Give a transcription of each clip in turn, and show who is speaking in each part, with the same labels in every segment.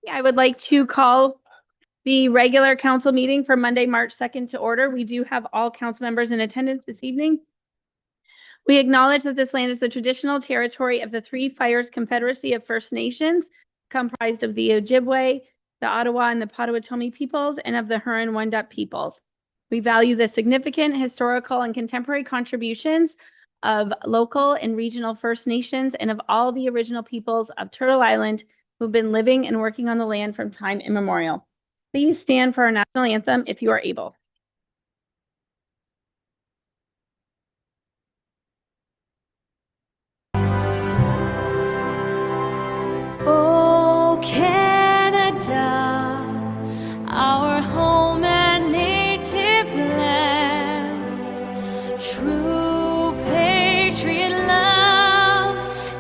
Speaker 1: I would like to call the regular council meeting for Monday, March 2nd to order. We do have all council members in attendance this evening. We acknowledge that this land is the traditional territory of the Three Fires Confederacy of First Nations, comprised of the Ojibwe, the Ottawa, and the Potawatomi peoples, and of the Huron-Wendat peoples. We value the significant historical and contemporary contributions of local and regional First Nations and of all the original peoples of Turtle Island who've been living and working on the land from time immemorial. Please stand for our national anthem if you are able.
Speaker 2: Oh, Canada, our home and native land, true patriot love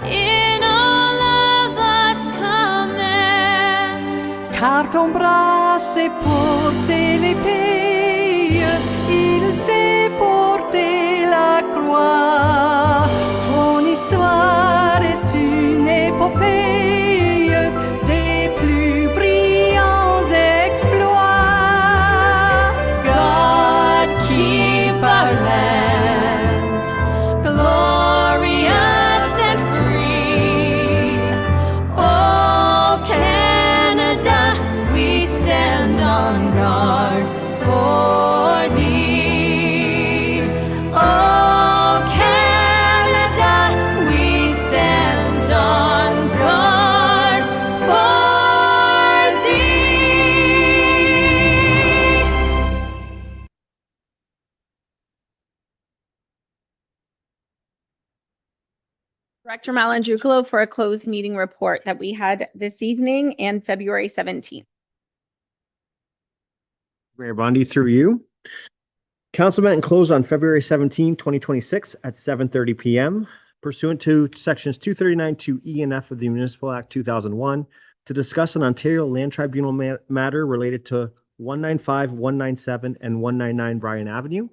Speaker 2: in all of us command.
Speaker 3: Car ton bras sait porter l'épée, il sait porter la croix. Ton histoire est une épopée des plus brillants exploits.
Speaker 2: God keep our land glorious and free. Oh, Canada, we stand on guard for thee. Oh, Canada, we stand on guard for thee.
Speaker 1: Director Malandrucolo for a closed meeting report that we had this evening and February 17th.
Speaker 4: Mayor Bondi, through you. Council met and closed on February 17, 2026 at 7:30 p.m. pursuant to sections 239(2)(e) and F of the Municipal Act 2001 to discuss an Ontario Land Tribunal matter related to 195, 197, and 199 Bryan Avenue.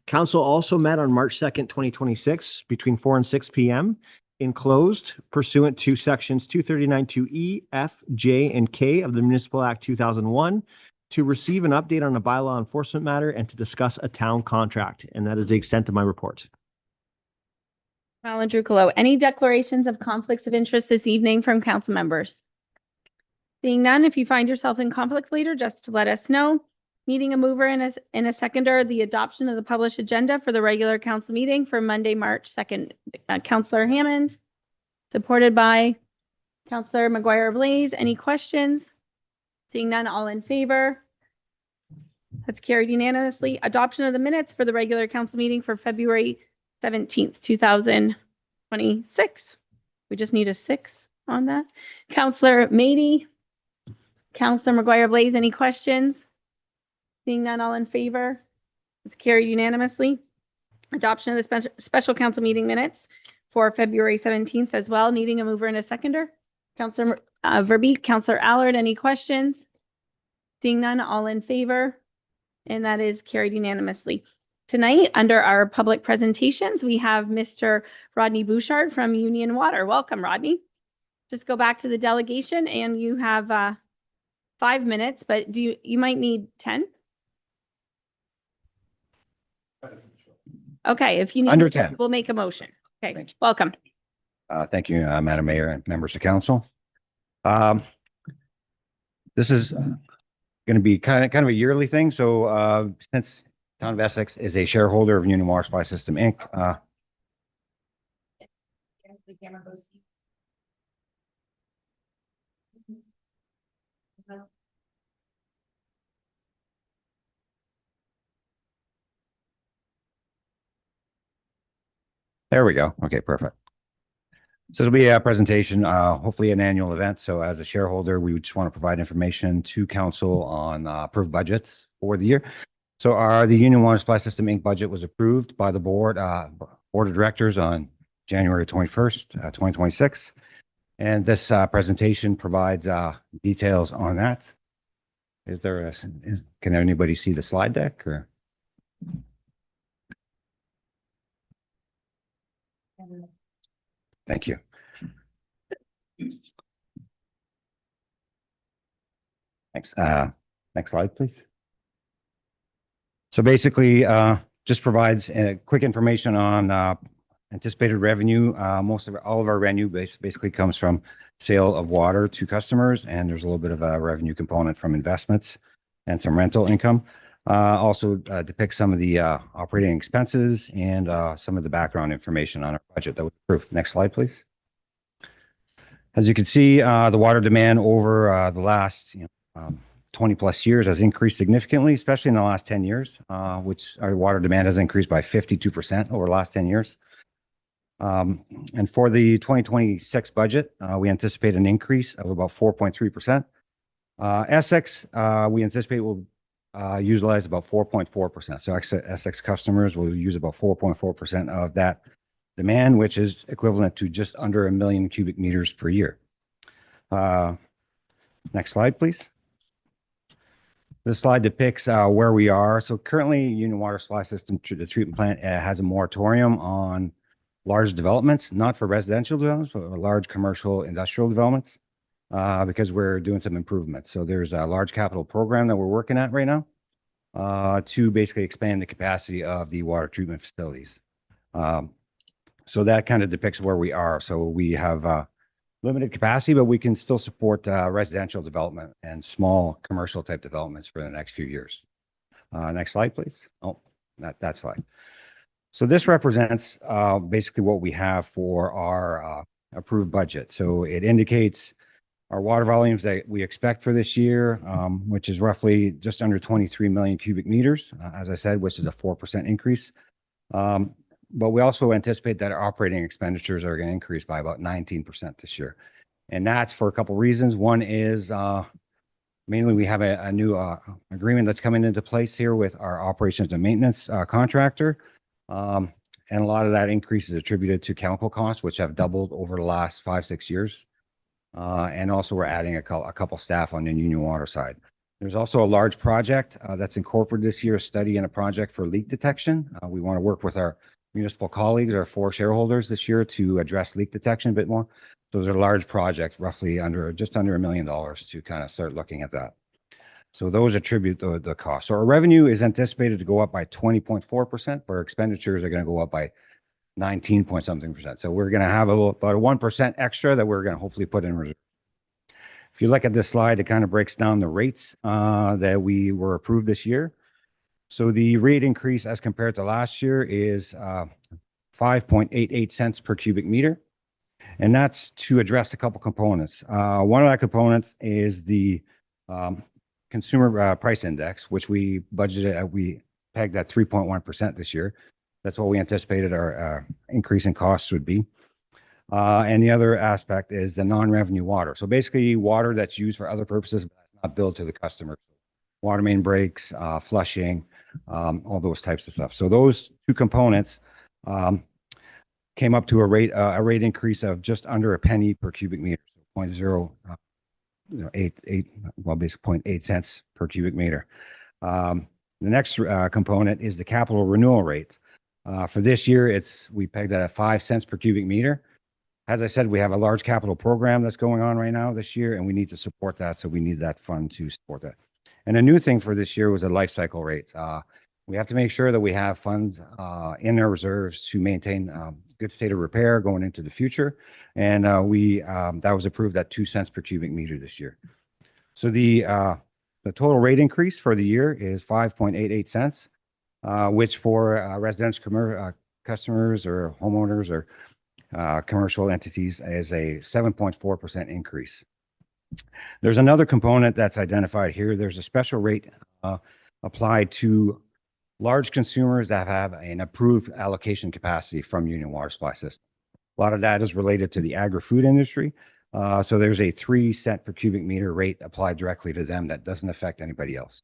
Speaker 4: Council also met on March 2nd, 2026 between 4 and 6 p.m. in closed pursuant to sections 239(2)(e), F, J, and K of the Municipal Act 2001 to receive an update on a bylaw enforcement matter and to discuss a town contract. And that is the extent of my report.
Speaker 1: Malandrucolo, any declarations of conflicts of interest this evening from council members? Seeing none, if you find yourself in conflict later, just to let us know. Needing a mover and a seconder, the adoption of the published agenda for the regular council meeting for Monday, March 2nd. Councillor Hammond, supported by Councillor McGuire-Blaze. Any questions? Seeing none, all in favor? That's carried unanimously. Adoption of the minutes for the regular council meeting for February 17th, 2026. We just need a 6 on that. Councillor Mady, Councillor McGuire-Blaze, any questions? Seeing none, all in favor? It's carried unanimously. Adoption of the special council meeting minutes for February 17th as well. Needing a mover and a seconder. Councillor Verbeek, Councillor Allard, any questions? Seeing none, all in favor? And that is carried unanimously. Tonight, under our public presentations, we have Mr. Rodney Bouchard from Union Water. Welcome, Rodney. Just go back to the delegation and you have 5 minutes, but you might need 10? Okay, if you need
Speaker 5: Under 10.
Speaker 1: We'll make a motion. Okay, welcome.
Speaker 5: Thank you, Madam Mayor and members of council. This is going to be kind of a yearly thing. So since Town of Essex is a shareholder of Union Water Supply System, Inc., there we go. Okay, perfect. So it'll be a presentation, hopefully an annual event. So as a shareholder, we just want to provide information to council on approved budgets for the year. So the Union Water Supply System Inc. budget was approved by the board of directors on January 21st, 2026. And this presentation provides details on that. Can anybody see the slide deck or? Thank you. Thanks. Next slide, please. So basically, just provides quick information on anticipated revenue. All of our revenue basically comes from sale of water to customers, and there's a little bit of a revenue component from investments and some rental income. Also depicts some of the operating expenses and some of the background information on our budget that was approved. Next slide, please. As you can see, the water demand over the last 20 plus years has increased significantly, especially in the last 10 years, which our water demand has increased by 52% over the last 10 years. And for the 2026 budget, we anticipate an increase of about 4.3%. Essex, we anticipate will utilize about 4.4%. So Essex customers will use about 4.4% of that demand, which is equivalent to just under 1 million cubic meters per year. Next slide, please. This slide depicts where we are. So currently, Union Water Supply System, the treatment plant, has a moratorium on large developments, not for residential developments, but large commercial industrial developments, because we're doing some improvements. So there's a large capital program that we're working at right now to basically expand the capacity of the water treatment facilities. So that kind of depicts where we are. So we have limited capacity, but we can still support residential development and small commercial type developments for the next few years. Next slide, please. Oh, that slide. So this represents basically what we have for our approved budget. So it indicates our water volumes that we expect for this year, which is roughly just under 23 million cubic meters, as I said, which is a 4% increase. But we also anticipate that our operating expenditures are going to increase by about 19% this year. And that's for a couple of reasons. One is mainly we have a new agreement that's coming into place here with our operations and maintenance contractor. And a lot of that increase is attributed to chemical costs, which have doubled over the last 5-6 years. And also we're adding a couple staff on the Union Water side. There's also a large project that's incorporated this year, a study and a project for leak detection. We want to work with our municipal colleagues, our 4 shareholders this year, to address leak detection a bit more. Those are large projects, roughly just under $1 million to kind of start looking at that. So those attribute the cost. So our revenue is anticipated to go up by 20.4%, but our expenditures are going to go up by 19 point something%. So we're going to have about a 1% extra that we're going to hopefully put in reserve. If you look at this slide, it kind of breaks down the rates that we were approved this year. So the rate increase as compared to last year is 5.88 cents per cubic meter. And that's to address a couple components. One of that components is the consumer price index, which we budgeted, we pegged at 3.1% this year. That's what we anticipated our increase in costs would be. And the other aspect is the non-revenue water. So basically water that's used for other purposes, but not billed to the customer. Water main breaks, flushing, all those types of stuff. So those two components came up to a rate increase of just under a penny per cubic meter, so 0.08, well, basically 0.8 cents per cubic meter. The next component is the capital renewal rate. For this year, we pegged that at 5 cents per cubic meter. As I said, we have a large capital program that's going on right now this year, and we need to support that. So we need that fund to support that. And a new thing for this year was a life cycle rates. We have to make sure that we have funds in our reserves to maintain good state of repair going into the future. And that was approved at 2 cents per cubic meter this year. So the total rate increase for the year is 5.88 cents, which for residential customers or homeowners or commercial entities is a 7.4% increase. There's another component that's identified here. There's a special rate applied to large consumers that have an approved allocation capacity from Union Water Supply System. A lot of that is related to the agri-food industry. So there's a 3 cent per cubic meter rate applied directly to them that doesn't affect anybody else.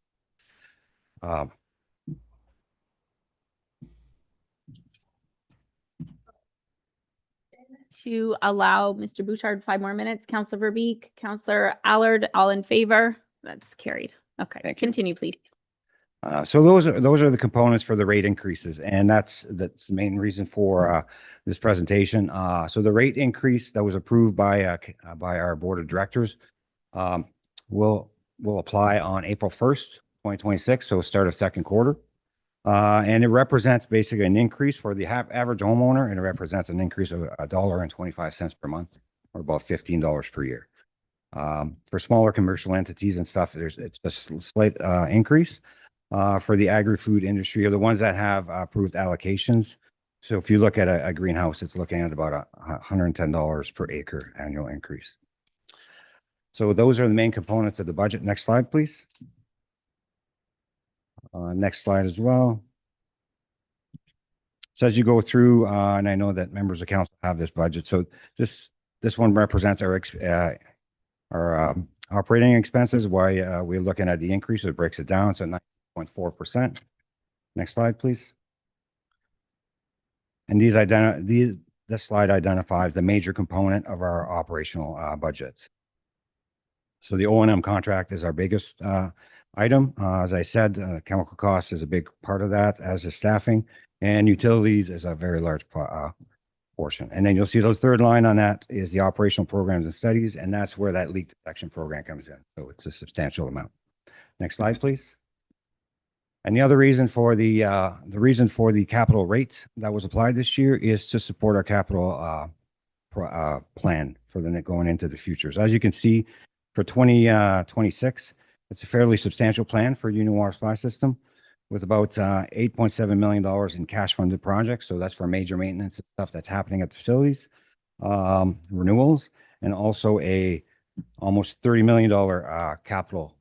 Speaker 1: To allow Mr. Bouchard 5 more minutes. Councilor Verbeek, Councilor Allard, all in favor? That's carried. Okay,
Speaker 5: Thank you.
Speaker 1: continue, please.
Speaker 5: So those are the components for the rate increases, and that's the main reason for this presentation. So the rate increase that was approved by our board of directors will will apply on April 1st, 2026, so start of second quarter. And it represents basically an increase for the average homeowner, and it represents an increase of $1.25 per month, or about $15 per year. For smaller commercial entities and stuff, it's a slight increase. For the agri-food industry, are the ones that have approved allocations. So if you look at a greenhouse, it's looking at about $110 per acre annual increase. So those are the main components of the budget. Next slide, please. Next slide as well. So as you go through, and I know that members of council have this budget. So this one represents our operating expenses. Why we're looking at the increase, it breaks it down. So 9.4%. Next slide, please. And this slide identifies the major component of our operational budgets. So the O&M contract is our biggest item. As I said, chemical cost is a big part of that, as is staffing, and utilities is a very large portion. And then you'll see those third line on that is the operational programs and studies, and that's where that leak detection program comes in. So it's a substantial amount. Next slide, please. And the other reason for the capital rate that was applied this year is to support our capital plan for going into the future. So as you can see, for 2026, it's a fairly substantial plan for Union Water Supply System, with about $8.7 million in cash funded projects. So that's for major maintenance and stuff that's happening at the facilities, renewals, and also a almost $30 million capital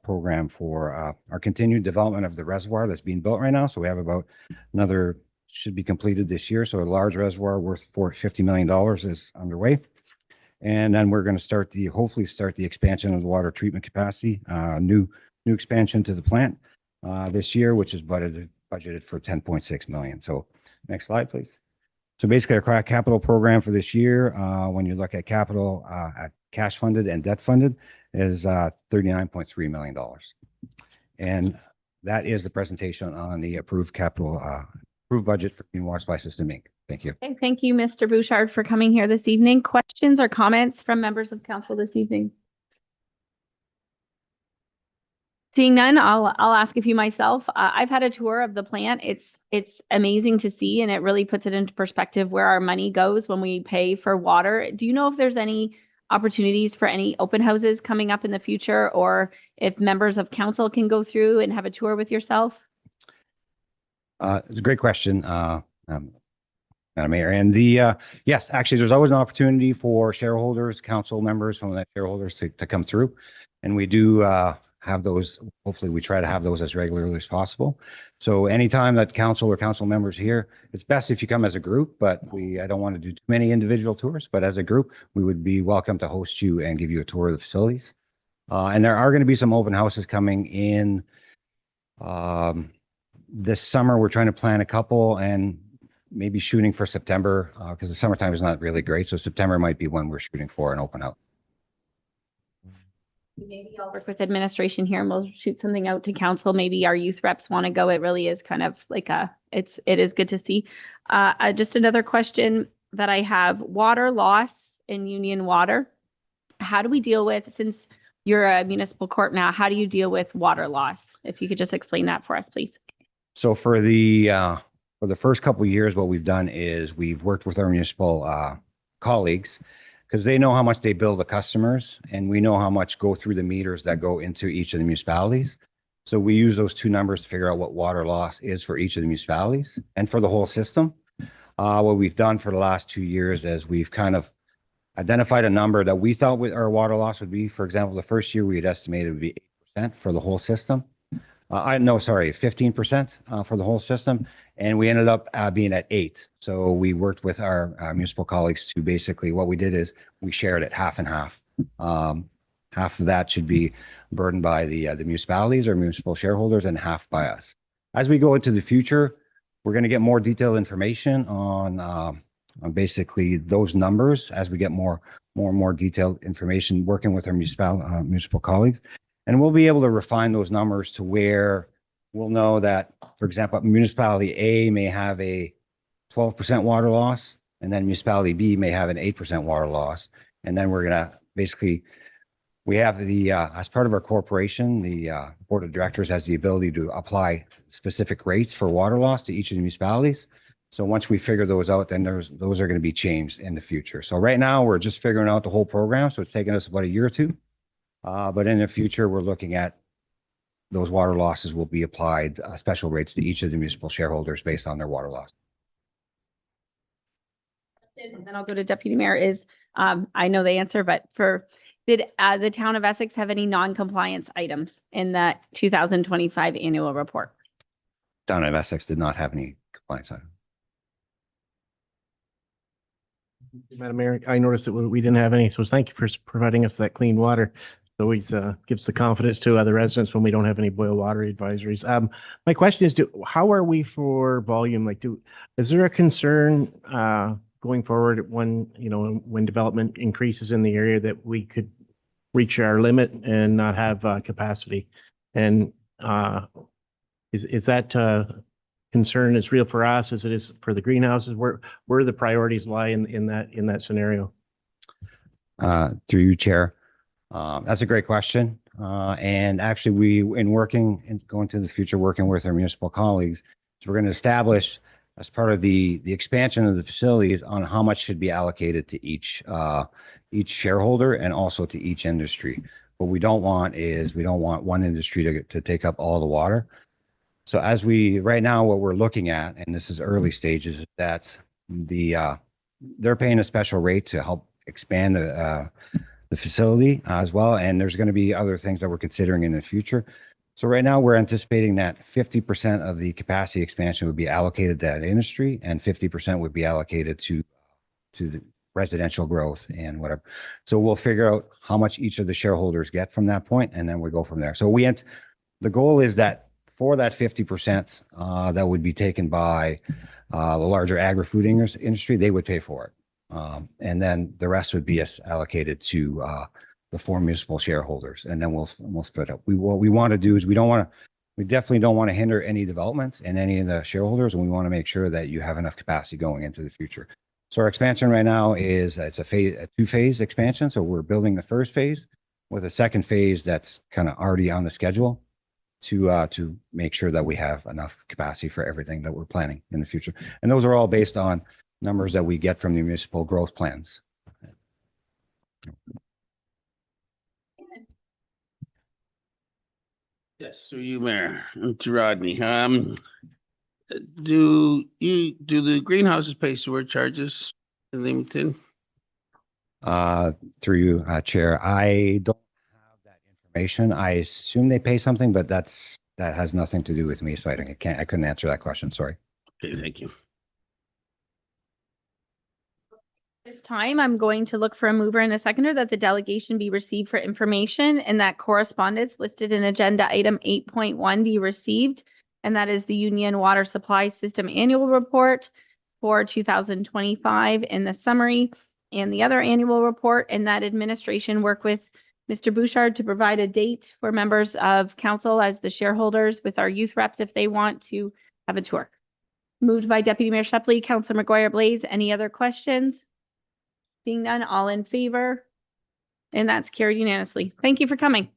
Speaker 5: program for our continued development of the reservoir that's being built right now. So we have about another, should be completed this year. So a large reservoir worth $50 million is underway. And then we're going to hopefully start the expansion of the water treatment capacity, new expansion to the plant this year, which is budgeted for $10.6 million. So next slide, please. So basically our capital program for this year, when you look at capital at cash funded and debt funded, is $39.3 million. And that is the presentation on the approved budget for Union Water Supply System, Inc. Thank you.
Speaker 1: Okay, thank you, Mr. Bouchard, for coming here this evening. Questions or comments from members of council this evening? Seeing none, I'll ask a few myself. I've had a tour of the plant. It's amazing to see, and it really puts it into perspective where our money goes when we pay for water. Do you know if there's any opportunities for any open houses coming up in the future, or if members of council can go through and have a tour with yourself?
Speaker 5: It's a great question, Madam Mayor. And yes, actually, there's always an opportunity for shareholders, council members, some of the shareholders to come through. And we do have those. Hopefully we try to have those as regularly as possible. So anytime that council or council members here, it's best if you come as a group, but I don't want to do too many individual tours, but as a group, we would be welcome to host you and give you a tour of the facilities. And there are going to be some open houses coming in this summer. We're trying to plan a couple and maybe shooting for September, because the summertime is not really great. So September might be when we're shooting for an open house.
Speaker 1: Maybe I'll work with administration here and we'll shoot something out to council. Maybe our youth reps want to go. It really is kind of like it is good to see. Just another question that I have: water loss in Union Water. How do we deal with, since you're a municipal court now, how do you deal with water loss? If you could just explain that for us, please.
Speaker 5: So for the first couple of years, what we've done is we've worked with our municipal colleagues, because they know how much they bill the customers, and we know how much go through the meters that go into each of the municipalities. So we use those two numbers to figure out what water loss is for each of the municipalities and for the whole system. What we've done for the last 2 years is we've kind of identified a number that we thought our water loss would be. For example, the first year we had estimated it would be 8% for the whole system. 15% for the whole system. And we ended up being at 8%. So we worked with our municipal colleagues to basically, what we did is we shared it half and half. Half of that should be burdened by the municipalities or municipal shareholders, and half by us. As we go into the future, we're going to get more detailed information on basically those numbers as we get more and more detailed information working with our municipal colleagues. And we'll be able to refine those numbers to where we'll know that, for example, municipality A may have a 12% water loss, and then municipality B may have an 8% water loss. And then we're going to basically, We have as part of our corporation, the board of directors has the ability to apply specific rates for water loss to each of the municipalities. So once we figure those out, then those are going to be changed in the future. So right now, we're just figuring out the whole program. So it's taken us about a year or two. But in the future, we're looking at those water losses will be applied special rates to each of the municipal shareholders based on their water loss.
Speaker 1: And then I'll go to Deputy Mayor is, I know the answer, but did the town of Essex have any non-compliance items in the 2025 annual report?
Speaker 5: Town of Essex did not have any compliance items.
Speaker 6: Madam Mayor, I noticed that we didn't have any, so thank you for providing us that clean water. It always gives the confidence to other residents when we don't have any boil water advisories. My question is, how are we for volume? Is there a concern going forward when development increases in the area that we could reach our limit and not have capacity? And is that concern as real for us as it is for the greenhouses? Where the priorities lie in that scenario?
Speaker 5: Through you, Chair. That's a great question. And actually, going to the future, working with our municipal colleagues, so we're going to establish as part of the expansion of the facilities on how much should be allocated to each shareholder and also to each industry. What we don't want is one industry to take up all the water. So right now, what we're looking at, and this is early stages, is that they're paying a special rate to help expand the facility as well. And there's going to be other things that we're considering in the future. So right now, we're anticipating that 50% of the capacity expansion would be allocated to that industry, and 50% would be allocated to the residential growth and whatever. So we'll figure out how much each of the shareholders get from that point, and then we go from there. So the goal is that for that 50% that would be taken by the larger agri-food industry, they would pay for it. And then the rest would be allocated to the 4 municipal shareholders, and then we'll split up. What we want to do is we definitely don't want to hinder any developments and any of the shareholders, and we want to make sure that you have enough capacity going into the future. So our expansion right now it's a 2-phase expansion. So we're building the first phase with a second phase that's kind of already on the schedule to make sure that we have enough capacity for everything that we're planning in the future. And those are all based on numbers that we get from the municipal growth plans.
Speaker 7: Yes, through you, Mayor, to Rodney. Do the greenhouses pay sewer charges in Leamington?
Speaker 5: Through you, Chair, I don't have that information. I assume they pay something, but that has nothing to do with me, so I couldn't answer that question. Sorry.
Speaker 7: Okay, thank you.
Speaker 1: This time, I'm going to look for a mover and a seconder that the delegation be received for information and that correspondence listed in agenda item 8.1 be received. And that is the Union Water Supply System Annual Report for 2025 in the summary and the other annual report, and that administration work with Mr. Bouchard to provide a date for members of council as the shareholders with our youth reps if they want to have a tour. Moved by Deputy Mayor Shepley, Councilor McGuire Blaze. Any other questions? Being none, all in favor? And that's carried unanimously. Thank you for coming.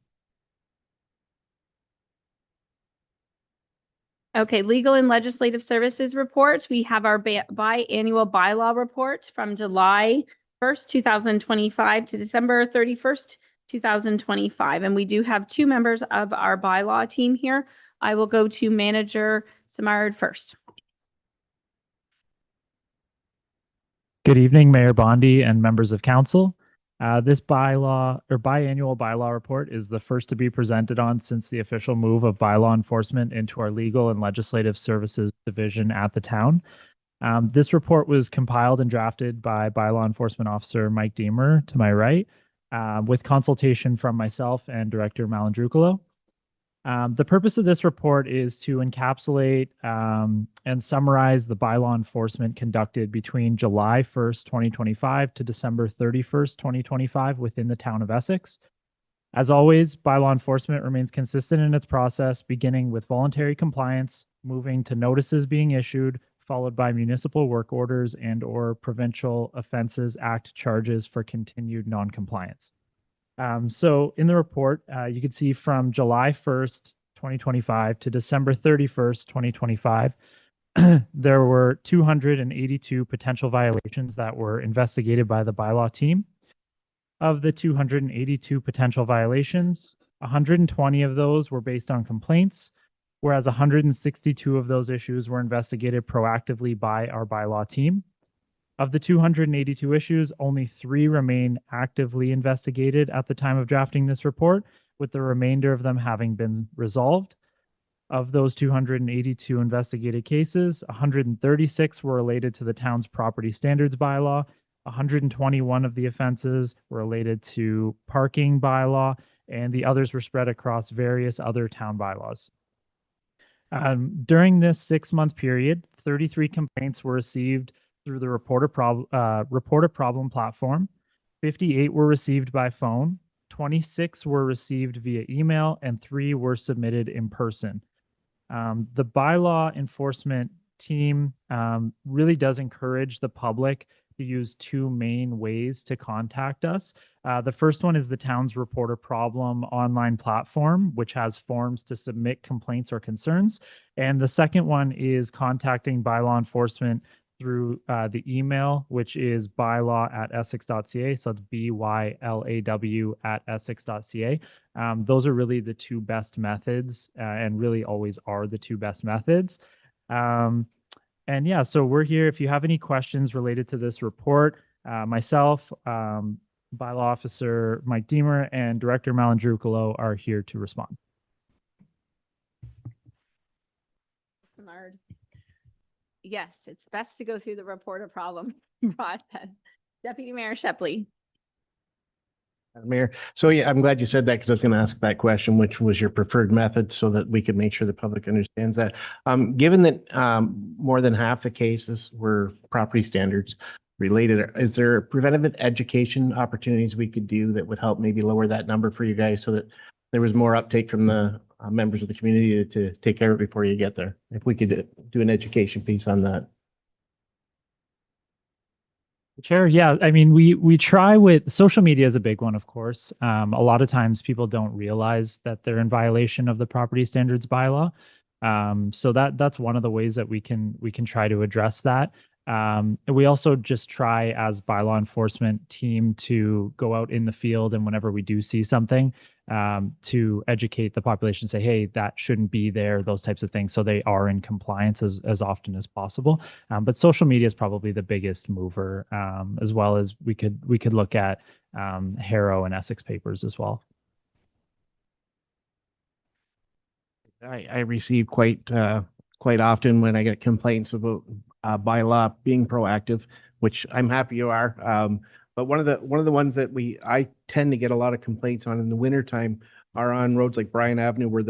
Speaker 1: Okay, legal and legislative services report. We have our biannual bylaw report from July 1st, 2025 to December 31st, 2025. And we do have 2 members of our bylaw team here. I will go to Manager Samard first.
Speaker 8: Good evening, Mayor Bondi and members of council. This biannual bylaw report is the first to be presented on since the official move of bylaw enforcement into our legal and legislative services division at the town. This report was compiled and drafted by bylaw enforcement officer Mike Deemer to my right, with consultation from myself and Director Malandrucolo. The purpose of this report is to encapsulate and summarize the bylaw enforcement conducted between July 1st, 2025 to December 31st, 2025 within the town of Essex. As always, bylaw enforcement remains consistent in its process, beginning with voluntary compliance, moving to notices being issued, followed by municipal work orders and/or Provincial Offences Act charges for continued noncompliance. So in the report, you can see from July 1st, 2025 to December 31st, 2025, there were 282 potential violations that were investigated by the bylaw team. Of the 282 potential violations, 120 of those were based on complaints, whereas 162 of those issues were investigated proactively by our bylaw team. Of the 282 issues, only 3 remain actively investigated at the time of drafting this report, with the remainder of them having been resolved. Of those 282 investigated cases, 136 were related to the town's property standards bylaw, 121 of the offenses were related to parking bylaw, and the others were spread across various other town bylaws. During this 6-month period, 33 complaints were received through the Report a Problem platform. 58 were received by phone, 26 were received via email, and 3 were submitted in person. The bylaw enforcement team really does encourage the public to use 2 main ways to contact us. The first one is the town's Report a Problem online platform, which has forms to submit complaints or concerns. And the second one is contacting bylaw enforcement through the email, which is bylaw@essex.ca. So it's bylaw@essex.ca. Those are really the 2 best methods, and really always are the 2 best methods. And yeah, so we're here. If you have any questions related to this report, myself, bylaw officer Mike Deemer, and Director Malandrucolo are here to respond.
Speaker 1: Bernard. Yes, it's best to go through the report a problem process. Deputy Mayor Shepley.
Speaker 6: Mayor, so yeah, I'm glad you said that because I was going to ask that question, which was your preferred method, so that we could make sure the public understands that. Given that more than half the cases were property standards related, is there preventative education opportunities we could do that would help maybe lower that number for you guys so that there was more uptake from the members of the community to take care of it before you get there? If we could do an education piece on that.
Speaker 8: Chair, yeah, I mean, we try with social media is a big one, of course. A lot of times people don't realize that they're in violation of the property standards bylaw. So that's one of the ways that we can try to address that. And we also just try as bylaw enforcement team to go out in the field, and whenever we do see something, to educate the population, say, hey, that shouldn't be there, those types of things, so they are in compliance as often as possible. But social media is probably the biggest mover, as well as we could look at Harrow and Essex papers as well.
Speaker 6: I receive quite often when I get complaints about bylaw being proactive, which I'm happy you are. But one of the ones that I tend to get a lot of complaints on in the wintertime are on roads like Bryan Avenue, where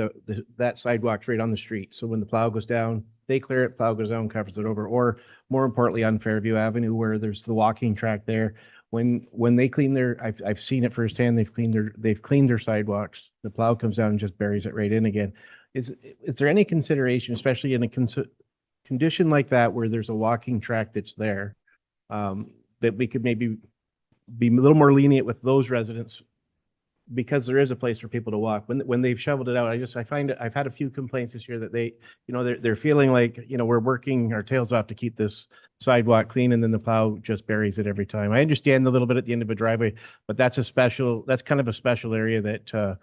Speaker 6: that sidewalk's right on the street. So when the plow goes down, they clear it, plow goes down, covers it over. Or more importantly, on Fairview Avenue, where there's the walking track there. When they clean I've seen it firsthand. They've cleaned their sidewalks. The plow comes down and just buries it right in again. Is there any consideration, especially in a condition like that, where there's a walking track that's there, that we could maybe be a little more lenient with those residents, because there is a place for people to walk when they've shoveled it out? I find it, I've had a few complaints this year that they're feeling like, we're working our tails off to keep this sidewalk clean, and then the plow just buries it every time. I understand the little bit at the end of a driveway, but that's kind of a special area that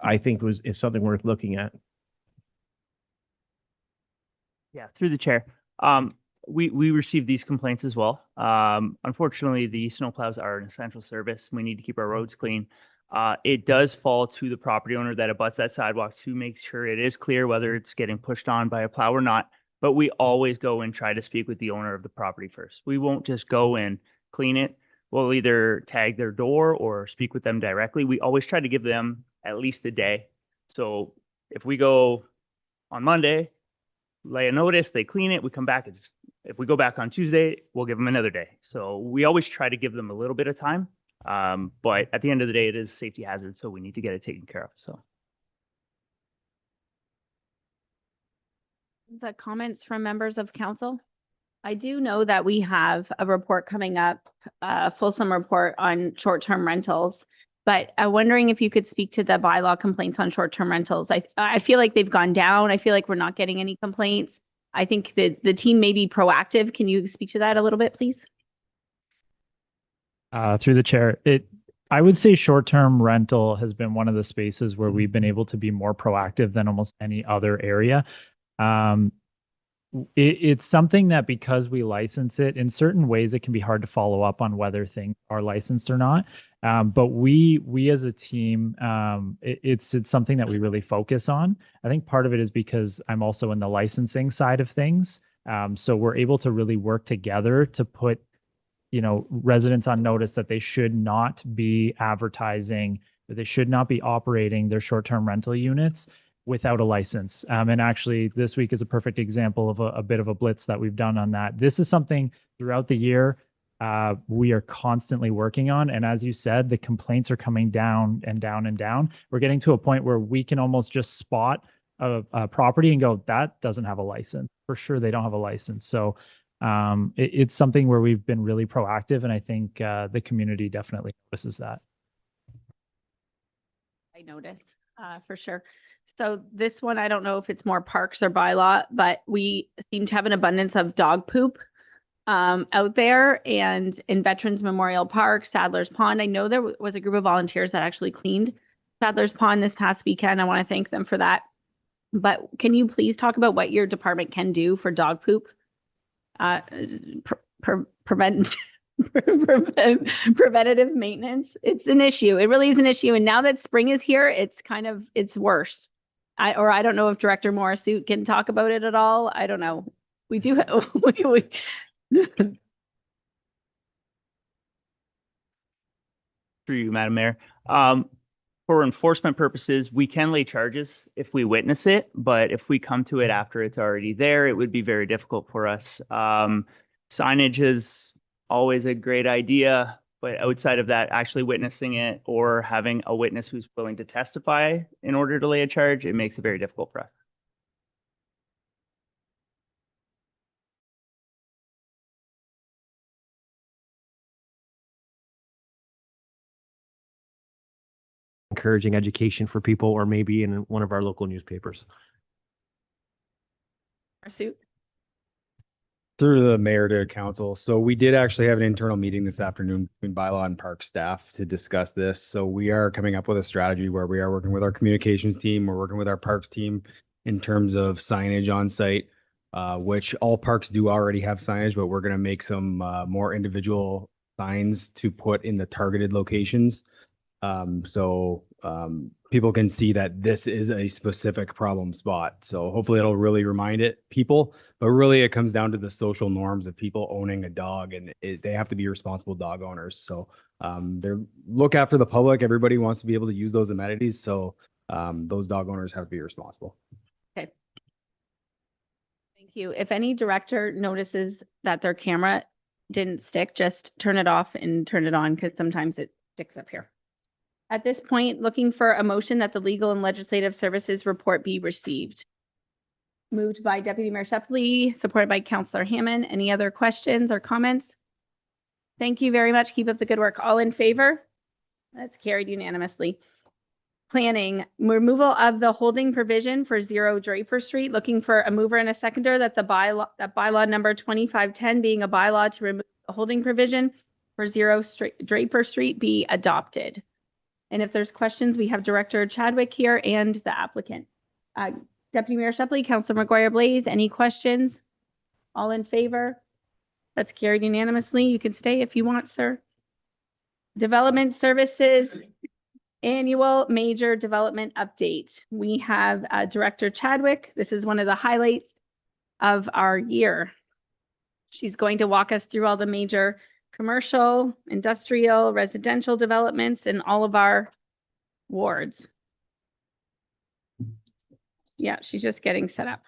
Speaker 6: I think is something worth looking at.
Speaker 9: Yeah, through the chair. We received these complaints as well. Unfortunately, the snowplows are an essential service. We need to keep our roads clean. It does fall to the property owner that abuts that sidewalk to make sure it is clear, whether it's getting pushed on by a plow or not. But we always go and try to speak with the owner of the property first. We won't just go and clean it. We'll either tag their door or speak with them directly. We always try to give them at least a day. So if we go on Monday, lay a notice, they clean it, we come back. If we go back on Tuesday, we'll give them another day. So we always try to give them a little bit of time. But at the end of the day, it is a safety hazard, so we need to get it taken care of. So.
Speaker 1: The comments from members of council? I do know that we have a report coming up, a fulsome report on short-term rentals. But I'm wondering if you could speak to the bylaw complaints on short-term rentals. I feel like they've gone down. I feel like we're not getting any complaints. I think that the team may be proactive. Can you speak to that a little bit, please?
Speaker 8: Through the chair, I would say short-term rental has been one of the spaces where we've been able to be more proactive than almost any other area. It's something that because we license it, in certain ways, it can be hard to follow up on whether things are licensed or not. But we as a team, it's something that we really focus on. I think part of it is because I'm also in the licensing side of things. So we're able to really work together to put residents on notice that they should not be advertising, that they should not be operating their short-term rental units without a license. And actually, this week is a perfect example of a bit of a blitz that we've done on that. This is something throughout the year we are constantly working on. And as you said, the complaints are coming down and down and down. We're getting to a point where we can almost just spot a property and go, that doesn't have a license. For sure, they don't have a license. So it's something where we've been really proactive, and I think the community definitely notices that.
Speaker 1: I noticed, for sure. So this one, I don't know if it's more parks or bylaw, but we seem to have an abundance of dog poop out there, and in Veterans Memorial Park, Sadler's Pond. I know there was a group of volunteers that actually cleaned Sadler's Pond this past weekend. I want to thank them for that. But can you please talk about what your department can do for dog poop? Preventative maintenance. It's an issue. It really is an issue. And now that spring is here, it's worse. I don't know if Director Morrissuit can talk about it at all. I don't know. We do.
Speaker 9: Through you, Madam Mayor. For enforcement purposes, we can lay charges if we witness it, but if we come to it after it's already there, it would be very difficult for us. Signage is always a great idea, but outside of that, actually witnessing it or having a witness who's willing to testify in order to lay a charge, it makes it very difficult for us.
Speaker 4: Encouraging education for people, or maybe in one of our local newspapers.
Speaker 1: Morrissuit.
Speaker 10: Through the mayor to council. So we did actually have an internal meeting this afternoon between bylaw and park staff to discuss this. So we are coming up with a strategy where we are working with our communications team. We're working with our parks team in terms of signage on site, which all parks do already have signage, but we're going to make some more individual signs to put in the targeted locations. So people can see that this is a specific problem spot. So hopefully it'll really remind people, but really it comes down to the social norms of people owning a dog, and they have to be responsible dog owners. So they look after the public. Everybody wants to be able to use those amenities. So those dog owners have to be responsible.
Speaker 1: Okay. Thank you. If any director notices that their camera didn't stick, just turn it off and turn it on, because sometimes it sticks up here. At this point, looking for a motion that the Legal and Legislative Services report be received. Moved by Deputy Mayor Shepley, supported by Councillor Hammond. Any other questions or comments? Thank you very much. Keep up the good work. All in favor? That's carried unanimously. Planning, removal of the holding provision for 0 Draper Street. Looking for a mover and a seconder that bylaw number 2510 being a bylaw to remove the holding provision for 0 Draper Street be adopted. And if there's questions, we have Director Chadwick here and the applicant. Deputy Mayor Shepley, Councilor McGuire-Blaze, any questions? All in favor? That's carried unanimously. You can stay if you want, sir. Development Services Annual Major Development Update. We have Director Chadwick. This is one of the highlights of our year. She's going to walk us through all the major commercial, industrial, residential developments in all of our wards. Yeah, she's just getting set up.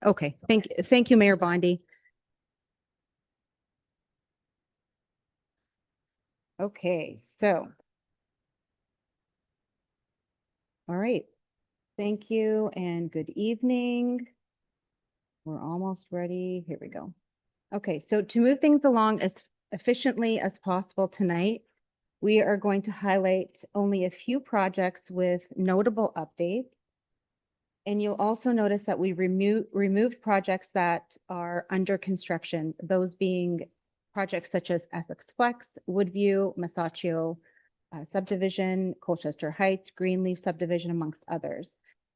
Speaker 11: Okay, thank you, Mayor Bondi. Okay, so. All right, thank you and good evening. We're almost ready. Here we go. Okay, so to move things along as efficiently as possible tonight, we are going to highlight only a few projects with notable updates. And you'll also notice that we removed projects that are under construction, those being projects such as Essex Flex, Woodview, Masaccio subdivision, Colchester Heights, Greenleaf subdivision, amongst others.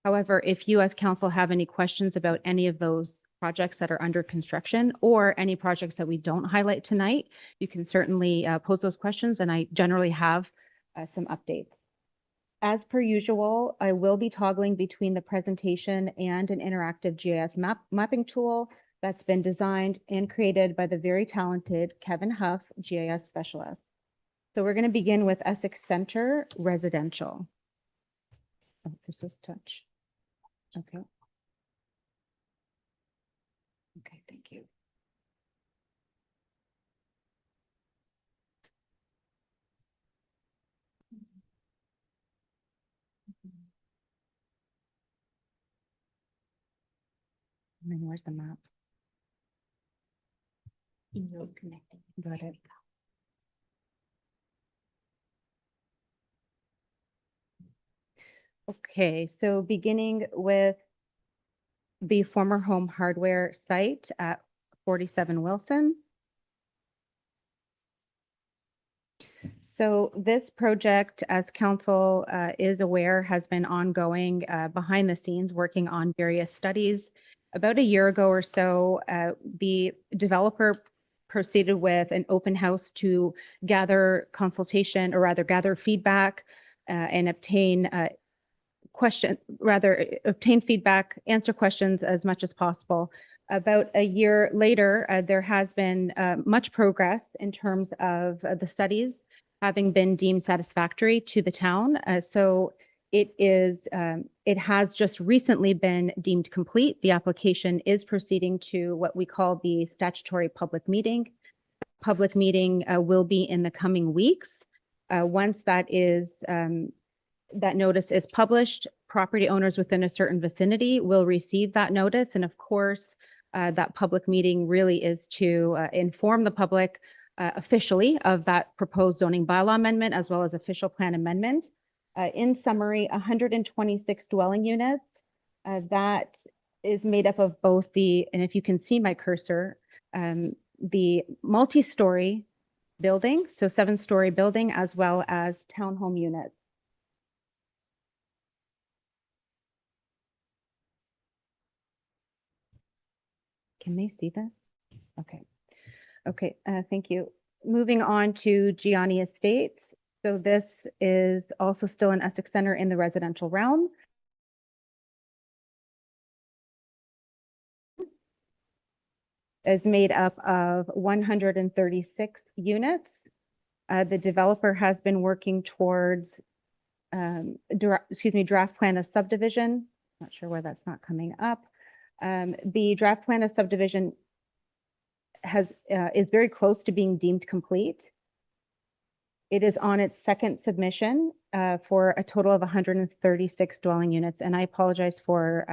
Speaker 11: However, if you as council have any questions about any of those projects that are under construction or any projects that we don't highlight tonight, you can certainly pose those questions, and I generally have some updates. As per usual, I will be toggling between the presentation and an interactive GIS mapping tool that's been designed and created by the very talented Kevin Huff, GIS specialist. So we're going to begin with Essex Center Residential. Oh, this is touch. Okay. Okay, thank you. And then where's the map? Email's connecting. Got it. Okay, so beginning with the former Home Hardware site at 47 Wilson. So this project, as council is aware, has been ongoing behind the scenes, working on various studies. About a year ago or so, the developer proceeded with an open house to gather consultation, or rather gather feedback and obtain feedback, answer questions as much as possible. About a year later, there has been much progress in terms of the studies having been deemed satisfactory to the town. So it has just recently been deemed complete. The application is proceeding to what we call the statutory public meeting. Public meeting will be in the coming weeks. Once that notice is published, property owners within a certain vicinity will receive that notice. And of course, that public meeting really is to inform the public officially of that proposed zoning bylaw amendment, as well as official plan amendment. In summary, 126 dwelling units. That is made up of both and if you can see my cursor, the multi-story building, so 7-story building, as well as townhome units. Can they see this? Okay. Okay, thank you. Moving on to Gianni Estates. So this is also still an Essex Center in the residential realm. Is made up of 136 units. The developer has been working towards, draft plan of subdivision. Not sure why that's not coming up. The draft plan of subdivision is very close to being deemed complete. It is on its second submission for a total of 136 dwelling units. And I apologize for,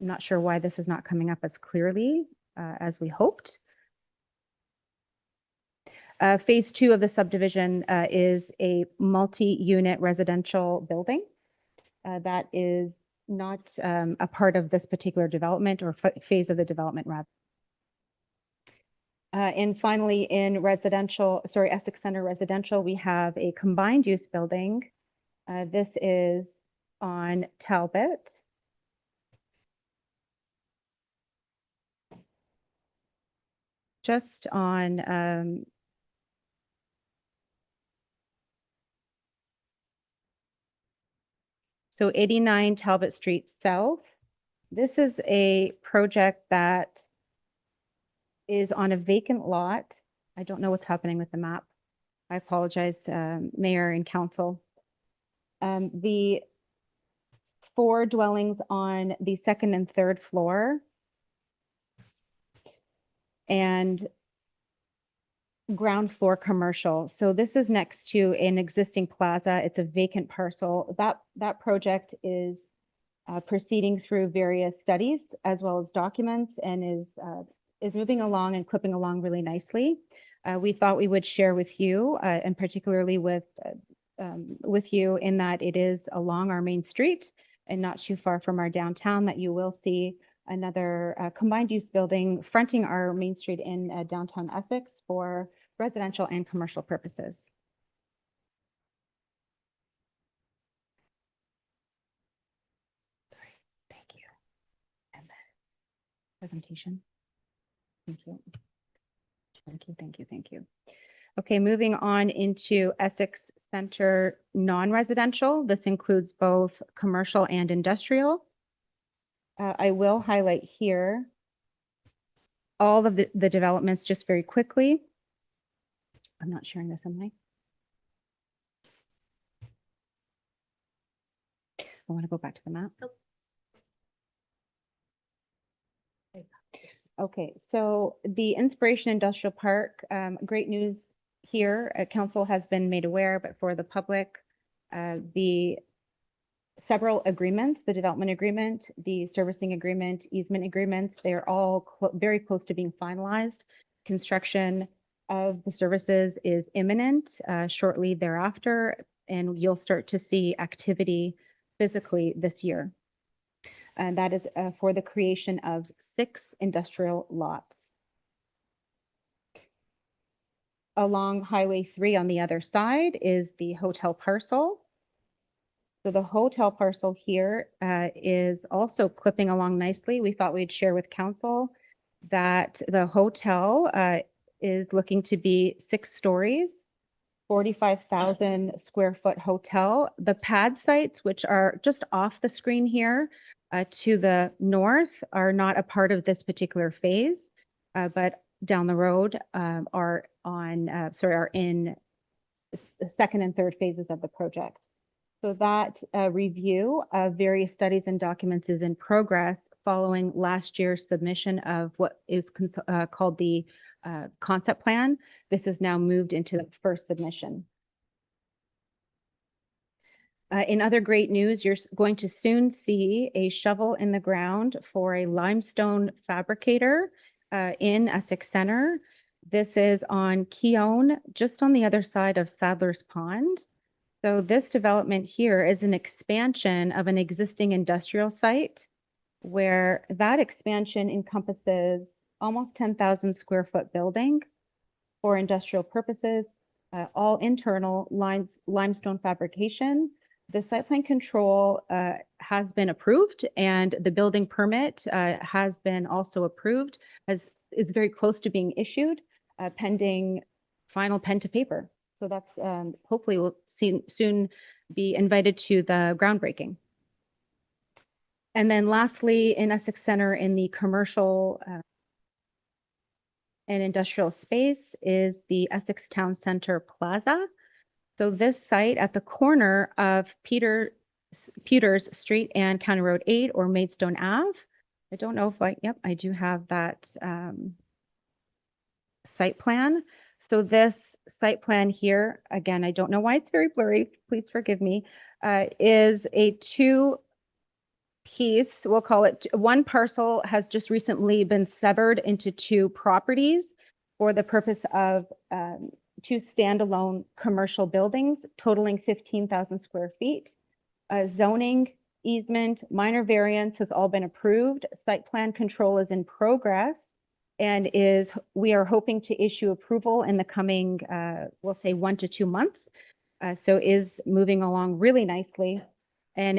Speaker 11: not sure why this is not coming up as clearly as we hoped. Phase 2 of the subdivision is a multi-unit residential building that is not a part of this particular development, or phase of the development, rather. And finally, in Essex Center Residential, we have a combined use building. This is on Talbot. Just on so 89 Talbot Street South. This is a project that is on a vacant lot. I don't know what's happening with the map. I apologize, Mayor and Council. The 4 dwellings on the 2nd and 3rd floor and ground floor commercial. So this is next to an existing plaza. It's a vacant parcel. That project is proceeding through various studies as well as documents and is moving along and clipping along really nicely. We thought we would share with you, and particularly with you, in that it is along our main street and not too far from our downtown, that you will see another combined use building fronting our main street in downtown Essex for residential and commercial purposes. Thank you. And then presentation. Thank you. Thank you, thank you, thank you. Okay, moving on into Essex Center non-residential. This includes both commercial and industrial. I will highlight here all of the developments just very quickly. I'm not sharing this, am I? I want to go back to the map. Okay, so the Inspiration Industrial Park, great news here. Council has been made aware, but for the public, the several agreements, the development agreement, the servicing agreement, easement agreements, they're all very close to being finalized. Construction of the services is imminent shortly thereafter, and you'll start to see activity physically this year. And that is for the creation of 6 industrial lots. Along Highway 3 on the other side is the hotel parcel. So the hotel parcel here is also clipping along nicely. We thought we'd share with council that the hotel is looking to be 6 stories, 45,000 square foot hotel. The pad sites, which are just off the screen here to the north, are not a part of this particular phase, but down the road are in the second and third phases of the project. So that review of various studies and documents is in progress following last year's submission of what is called the concept plan. This is now moved into the first submission. In other great news, you're going to soon see a shovel in the ground for a limestone fabricator in Essex Center. This is on Keone, just on the other side of Sadler's Pond. So this development here is an expansion of an existing industrial site, where that expansion encompasses almost 10,000 square foot building for industrial purposes, all internal limestone fabrication. The site plan control has been approved, and the building permit has been also approved, is very close to being issued, pending final pen to paper. So that's hopefully we'll soon be invited to the groundbreaking. And then lastly, in Essex Center, in the commercial and industrial space, is the Essex Town Center Plaza. So this site at the corner of Peters Street and County Road 8, or Maidstone Ave. I don't know if yep, I do have that site plan. So this site plan here, again, I don't know why it's very blurry, please forgive me, is a 2-piece, we'll call it, one parcel has just recently been severed into 2 properties for the purpose of 2 standalone commercial buildings totaling 15,000 square feet. Zoning, easement, minor variance has all been approved. Site plan control is in progress, and we are hoping to issue approval in the coming, we'll say 1 to 2 months. So is moving along really nicely, and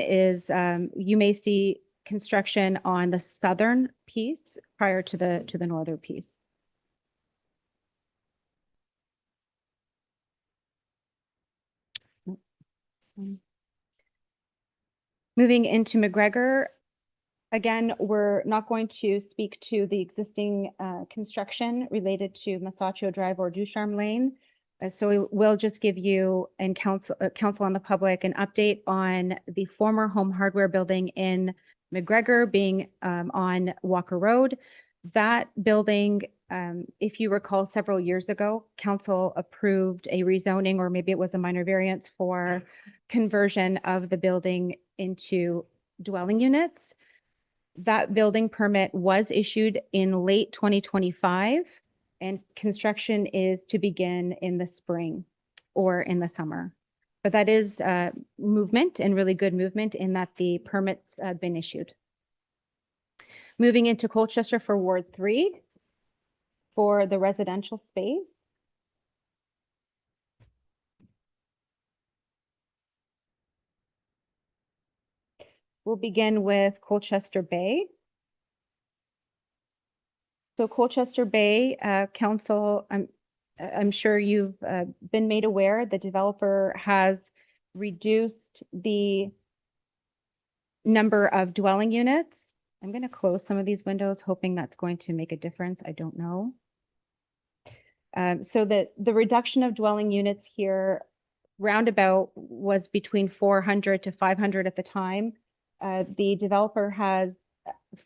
Speaker 11: you may see construction on the southern piece prior to the northern piece. Moving into McGregor, again, we're not going to speak to the existing construction related to Masaccio Drive or Ducharme Lane. So we'll just give you and council on the public an update on the former Home Hardware building in McGregor being on Walker Road. That building, if you recall, several years ago, council approved a rezoning, or maybe it was a minor variance for conversion of the building into dwelling units. That building permit was issued in late 2025, and construction is to begin in the spring or in the summer. But that is movement, and really good movement, in that the permits have been issued. Moving into Colchester for Ward 3 for the residential space. We'll begin with Colchester Bay. So Colchester Bay Council, I'm sure you've been made aware, the developer has reduced the number of dwelling units. I'm going to close some of these windows, hoping that's going to make a difference. I don't know. So the reduction of dwelling units here roundabout was between 400 to 500 at the time. The developer has,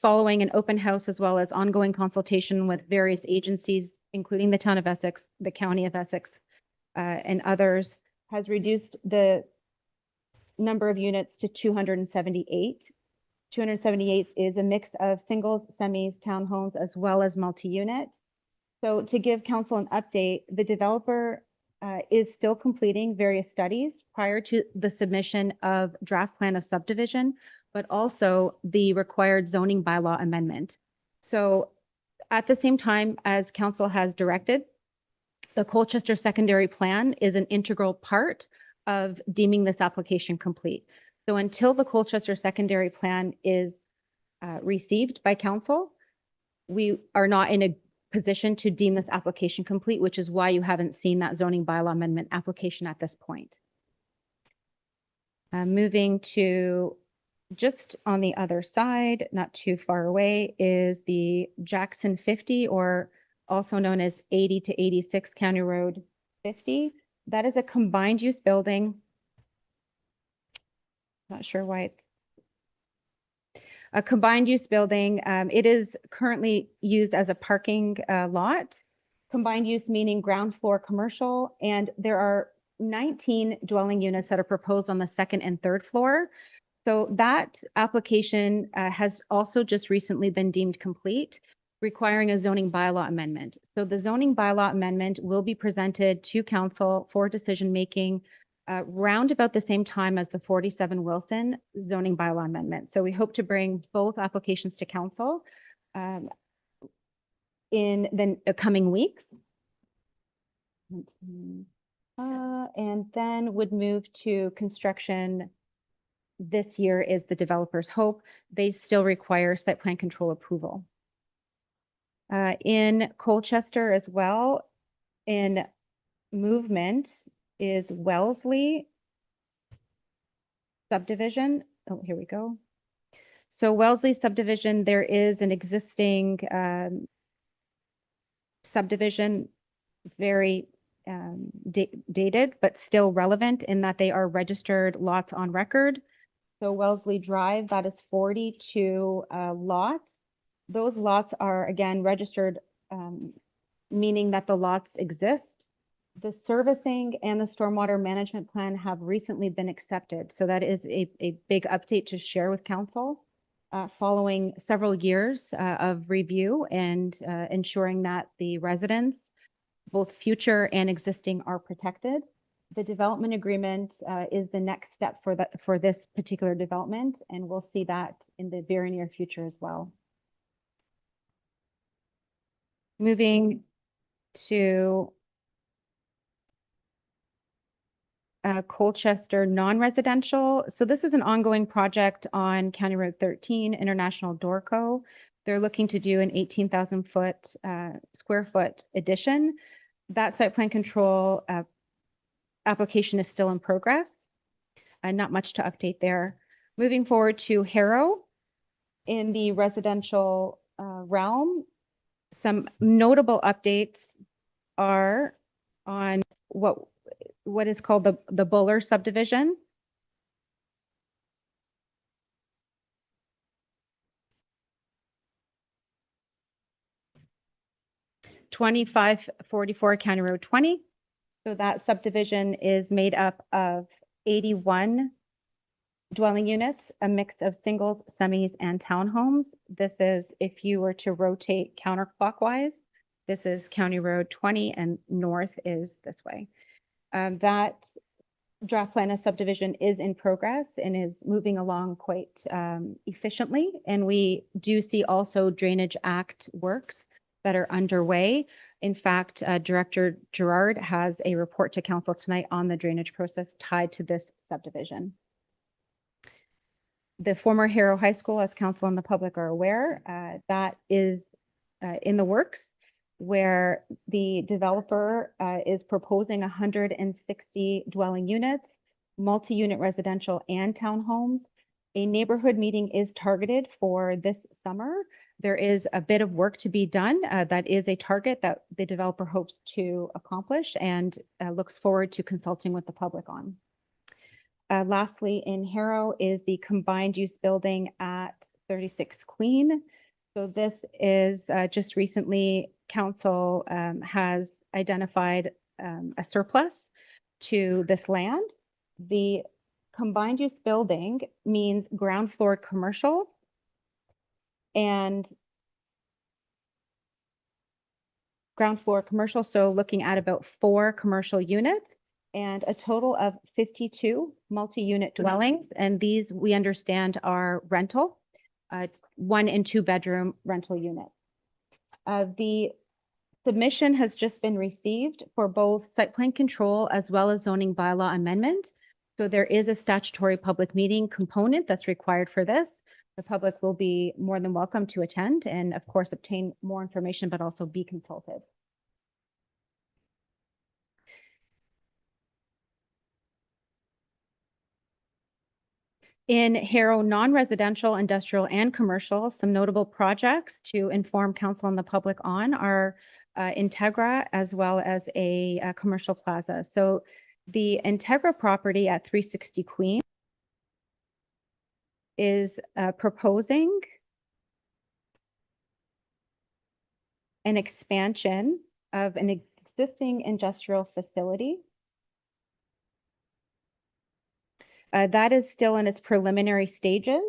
Speaker 11: following an open house as well as ongoing consultation with various agencies, including the town of Essex, the county of Essex, and others, has reduced the number of units to 278. 278 is a mix of singles, semis, townhomes, as well as multi-unit. So to give council an update, the developer is still completing various studies prior to the submission of draft plan of subdivision, but also the required zoning bylaw amendment. So at the same time as council has directed, the Colchester secondary plan is an integral part of deeming this application complete. So until the Colchester secondary plan is received by council, we are not in a position to deem this application complete, which is why you haven't seen that zoning bylaw amendment application at this point. Moving to just on the other side, not too far away, is the Jackson 50, or also known as 80 to 86 County Road 50. That is a combined use building. Not sure why it's a combined use building. It is currently used as a parking lot. Combined use meaning ground floor commercial, and there are 19 dwelling units that are proposed on the second and third floor. So that application has also just recently been deemed complete, requiring a zoning bylaw amendment. So the zoning bylaw amendment will be presented to council for decision-making round about the same time as the 47 Wilson zoning bylaw amendment. So we hope to bring both applications to council in the coming weeks. And then would move to construction this year is the developer's hope. They still require site plan control approval. In Colchester as well, in movement is Wellesley subdivision. Oh, here we go. So Wellesley subdivision, there is an existing subdivision, very dated, but still relevant in that they are registered lots on record. So Wellesley Drive, that is 42 lots. Those lots are, again, registered, meaning that the lots exist. The servicing and the stormwater management plan have recently been accepted. So that is a big update to share with council following several years of review and ensuring that the residents, both future and existing, are protected. The development agreement is the next step for this particular development, and we'll see that in the very near future as well. Moving to Colchester non-residential. So this is an ongoing project on County Road 13, International Dorco. They're looking to do an 18,000 square foot addition. That site plan control application is still in progress. Not much to update there. Moving forward to Harrow in the residential realm. Some notable updates are on what is called the Buller subdivision. 2544 County Road 20. So that subdivision is made up of 81 dwelling units, a mix of singles, semis, and townhomes. This is, if you were to rotate counterclockwise, this is County Road 20 and north is this way. That draft plan of subdivision is in progress and is moving along quite efficiently. And we do see also Drainage Act works that are underway. In fact, Director Gerard has a report to council tonight on the drainage process tied to this subdivision. The former Harrow High School, as council and the public are aware, that is in the works, where the developer is proposing 160 dwelling units, multi-unit residential and townhomes. A neighborhood meeting is targeted for this summer. There is a bit of work to be done. That is a target that the developer hopes to accomplish and looks forward to consulting with the public on. Lastly, in Harrow is the combined use building at 36 Queen. So this is just recently council has identified a surplus to this land. The combined use building means ground floor commercial and ground floor commercial. So looking at about 4 commercial units and a total of 52 multi-unit dwellings. And these we understand are rental, 1 and 2 bedroom rental units. The submission has just been received for both site plan control as well as zoning bylaw amendment. So there is a statutory public meeting component that's required for this. The public will be more than welcome to attend and of course obtain more information, but also be consulted. In Harrow, non-residential, industrial, and commercial, some notable projects to inform council and the public on are Integra as well as a commercial plaza. So the Integra property at 360 Queen is proposing an expansion of an existing industrial facility. That is still in its preliminary stages.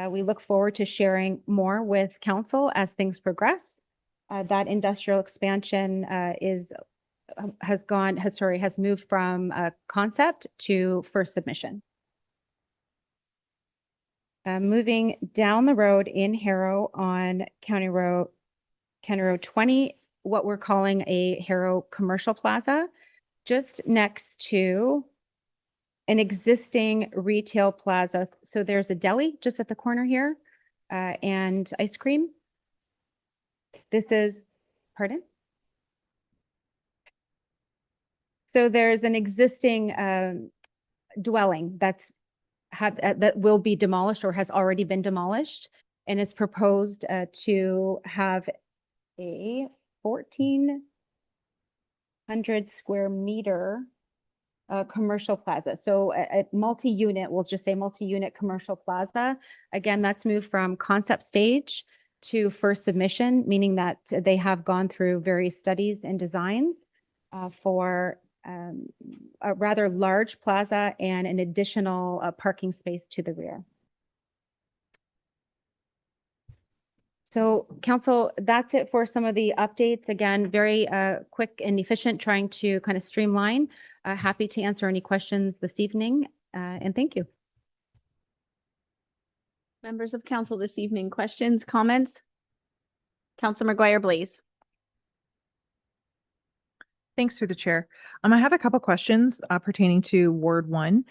Speaker 11: We look forward to sharing more with council as things progress. That industrial expansion has moved from concept to first submission. Moving down the road in Harrow on County Road 20, what we're calling a Harrow Commercial Plaza, just next to an existing retail plaza. So there's a deli just at the corner here and ice cream. This is, pardon? So there's an existing dwelling that will be demolished or has already been demolished and is proposed to have a 1,400 square meter commercial plaza. So a multi-unit, we'll just say multi-unit commercial plaza. Again, that's moved from concept stage to first submission, meaning that they have gone through various studies and designs for a rather large plaza and an additional parking space to the rear. So council, that's it for some of the updates. Again, very quick and efficient, trying to kind of streamline. Happy to answer any questions this evening, and thank you.
Speaker 1: Members of council this evening, questions, comments? Councilor McGuire Blaze.
Speaker 12: Thanks through the chair. I have a couple questions pertaining to Ward 1.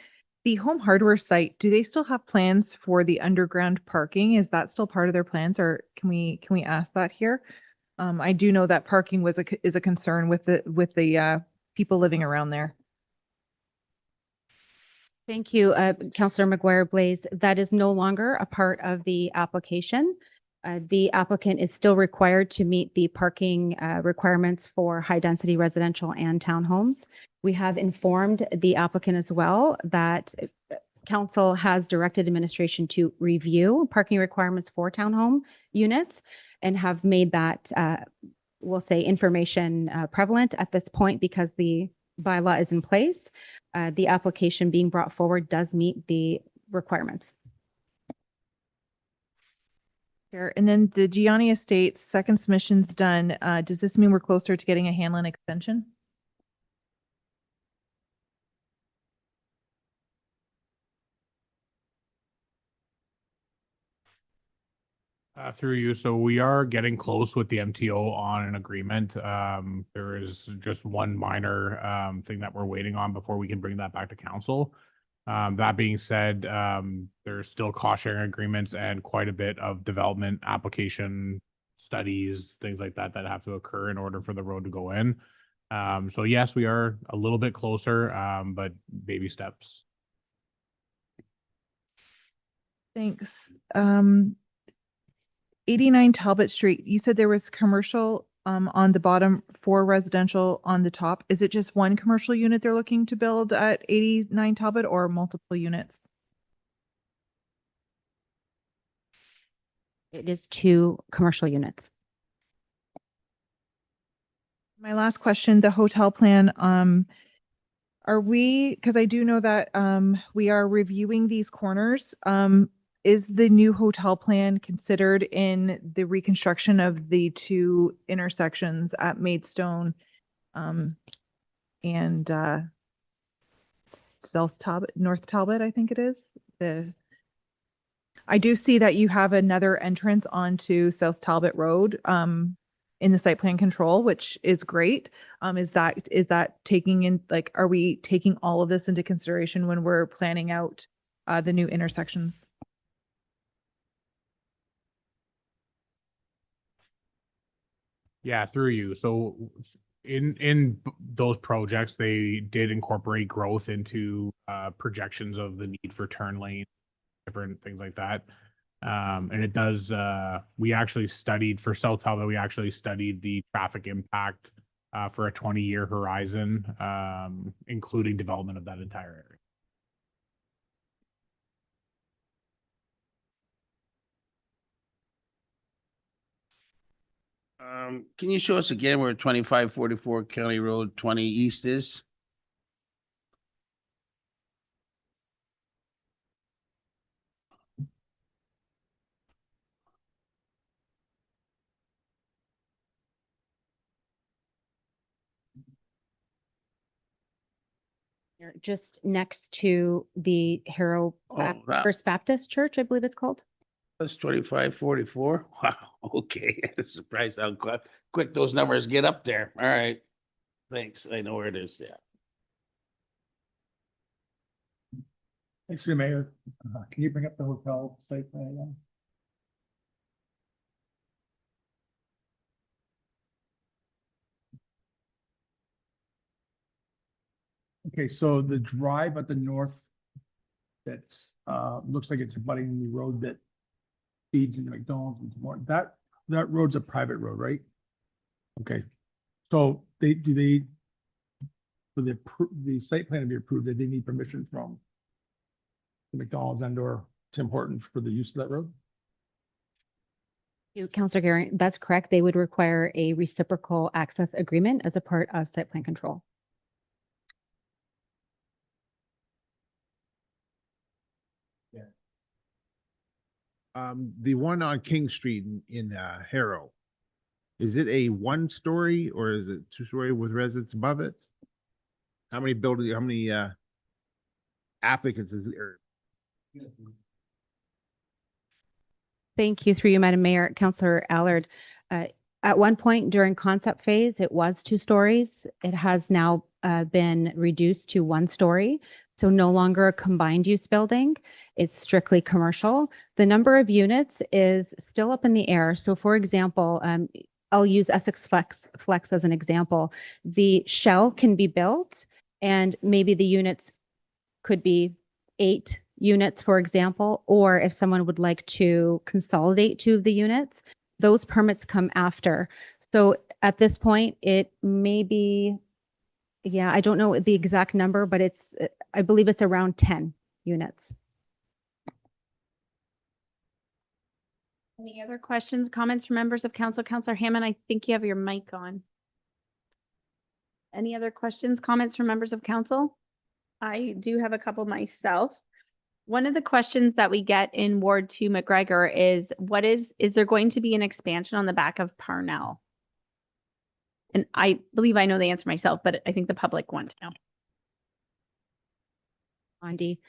Speaker 12: The Home Hardware site, do they still have plans for the underground parking? Is that still part of their plans, or can we ask that here? I do know that parking is a concern with the people living around there.
Speaker 11: Thank you, Councillor McGuire Blaze. That is no longer a part of the application. The applicant is still required to meet the parking requirements for high-density residential and townhomes. We have informed the applicant as well that council has directed administration to review parking requirements for townhome units and have made that we'll say, information prevalent at this point because the bylaw is in place. The application being brought forward does meet the requirements.
Speaker 12: Sure. And then the Gianni Estates second submission's done. Does this mean we're closer to getting a Hanlon extension?
Speaker 13: Through you, so we are getting close with the MTO on an agreement. There is just one minor thing that we're waiting on before we can bring that back to council. That being said, there's still cost sharing agreements and quite a bit of development application studies, things like that, that have to occur in order for the road to go in. So yes, we are a little bit closer, but baby steps.
Speaker 12: Thanks. 89 Talbot Street, you said there was commercial on the bottom, 4 residential on the top. Is it just one commercial unit they're looking to build at 89 Talbot or multiple units?
Speaker 11: It is 2 commercial units.
Speaker 12: My last question, the hotel plan, are we, because I do know that we are reviewing these corners, is the new hotel plan considered in the reconstruction of the 2 intersections at Maidstone and South Talbot, North Talbot, I think it is? I do see that you have another entrance onto South Talbot Road in the site plan control, which is great. Is that taking in, like, are we taking all of this into consideration when we're planning out the new intersections?
Speaker 13: Yeah, through you. So in those projects, they did incorporate growth into projections of the need for turn lane, different things like that. And it does, we actually studied for South Talbot, we actually studied the traffic impact for a 20-year horizon, including development of that entire area.
Speaker 7: Can you show us again where 2544 County Road 20 East is?
Speaker 11: They're just next to the Harrow First Baptist Church, I believe it's called.
Speaker 7: That's 2544. Wow, okay. Surprised how quick those numbers get up there. All right. Thanks. I know where it is. Yeah.
Speaker 14: Thanks, Mayor. Can you bring up the hotel site plan again? Okay, so the drive at the north that's looks like it's abutting the road that feeds into McDonald's and more. That road's a private road, right? Okay. So for the site plan to be approved, they need permission from the McDonald's and or Tim Hortons for the use of that road?
Speaker 11: Councilor Gary, that's correct. They would require a reciprocal access agreement as a part of site plan control.
Speaker 15: The one on King Street in Harrow, is it a 1-story or is it 2-story with residents above it? How many applicants is there?
Speaker 11: Thank you, through you, Madam Mayor. Councilor Allard, at one point during concept phase, it was 2 stories. It has now been reduced to 1 story. So no longer a combined use building. It's strictly commercial. The number of units is still up in the air. So for example, I'll use Essex Flex as an example. The shell can be built and maybe the units could be 8 units, for example, or if someone would like to consolidate 2 of the units, those permits come after. So at this point, it may be, yeah, I don't know the exact number, but it's, I believe it's around 10 units.
Speaker 1: Any other questions, comments from members of council? Counselor Hammond, I think you have your mic on. Any other questions, comments from members of council? I do have a couple myself. One of the questions that we get in Ward 2 McGregor is there going to be an expansion on the back of Parnell? And I believe I know the answer myself, but I think the public want to know.
Speaker 11: Andy.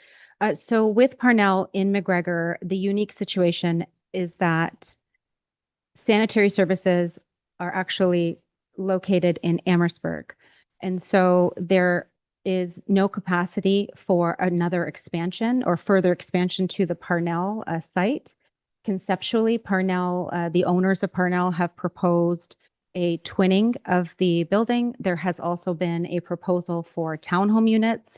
Speaker 11: So with Parnell in McGregor, the unique situation is that sanitary services are actually located in Amherstburg. And so there is no capacity for another expansion or further expansion to the Parnell site. Conceptually, Parnell, the owners of Parnell have proposed a twinning of the building. There has also been a proposal for townhome units.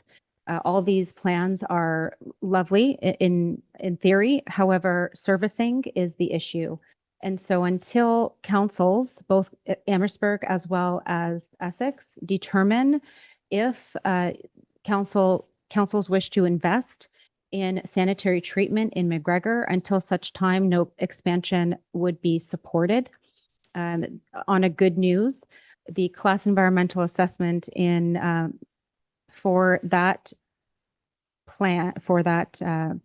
Speaker 11: All these plans are lovely in theory. However, servicing is the issue. And so until councils, both Amherstburg as well as Essex, determine if councils wish to invest in sanitary treatment in McGregor, until such time no expansion would be supported. On a good news, the class environmental assessment for that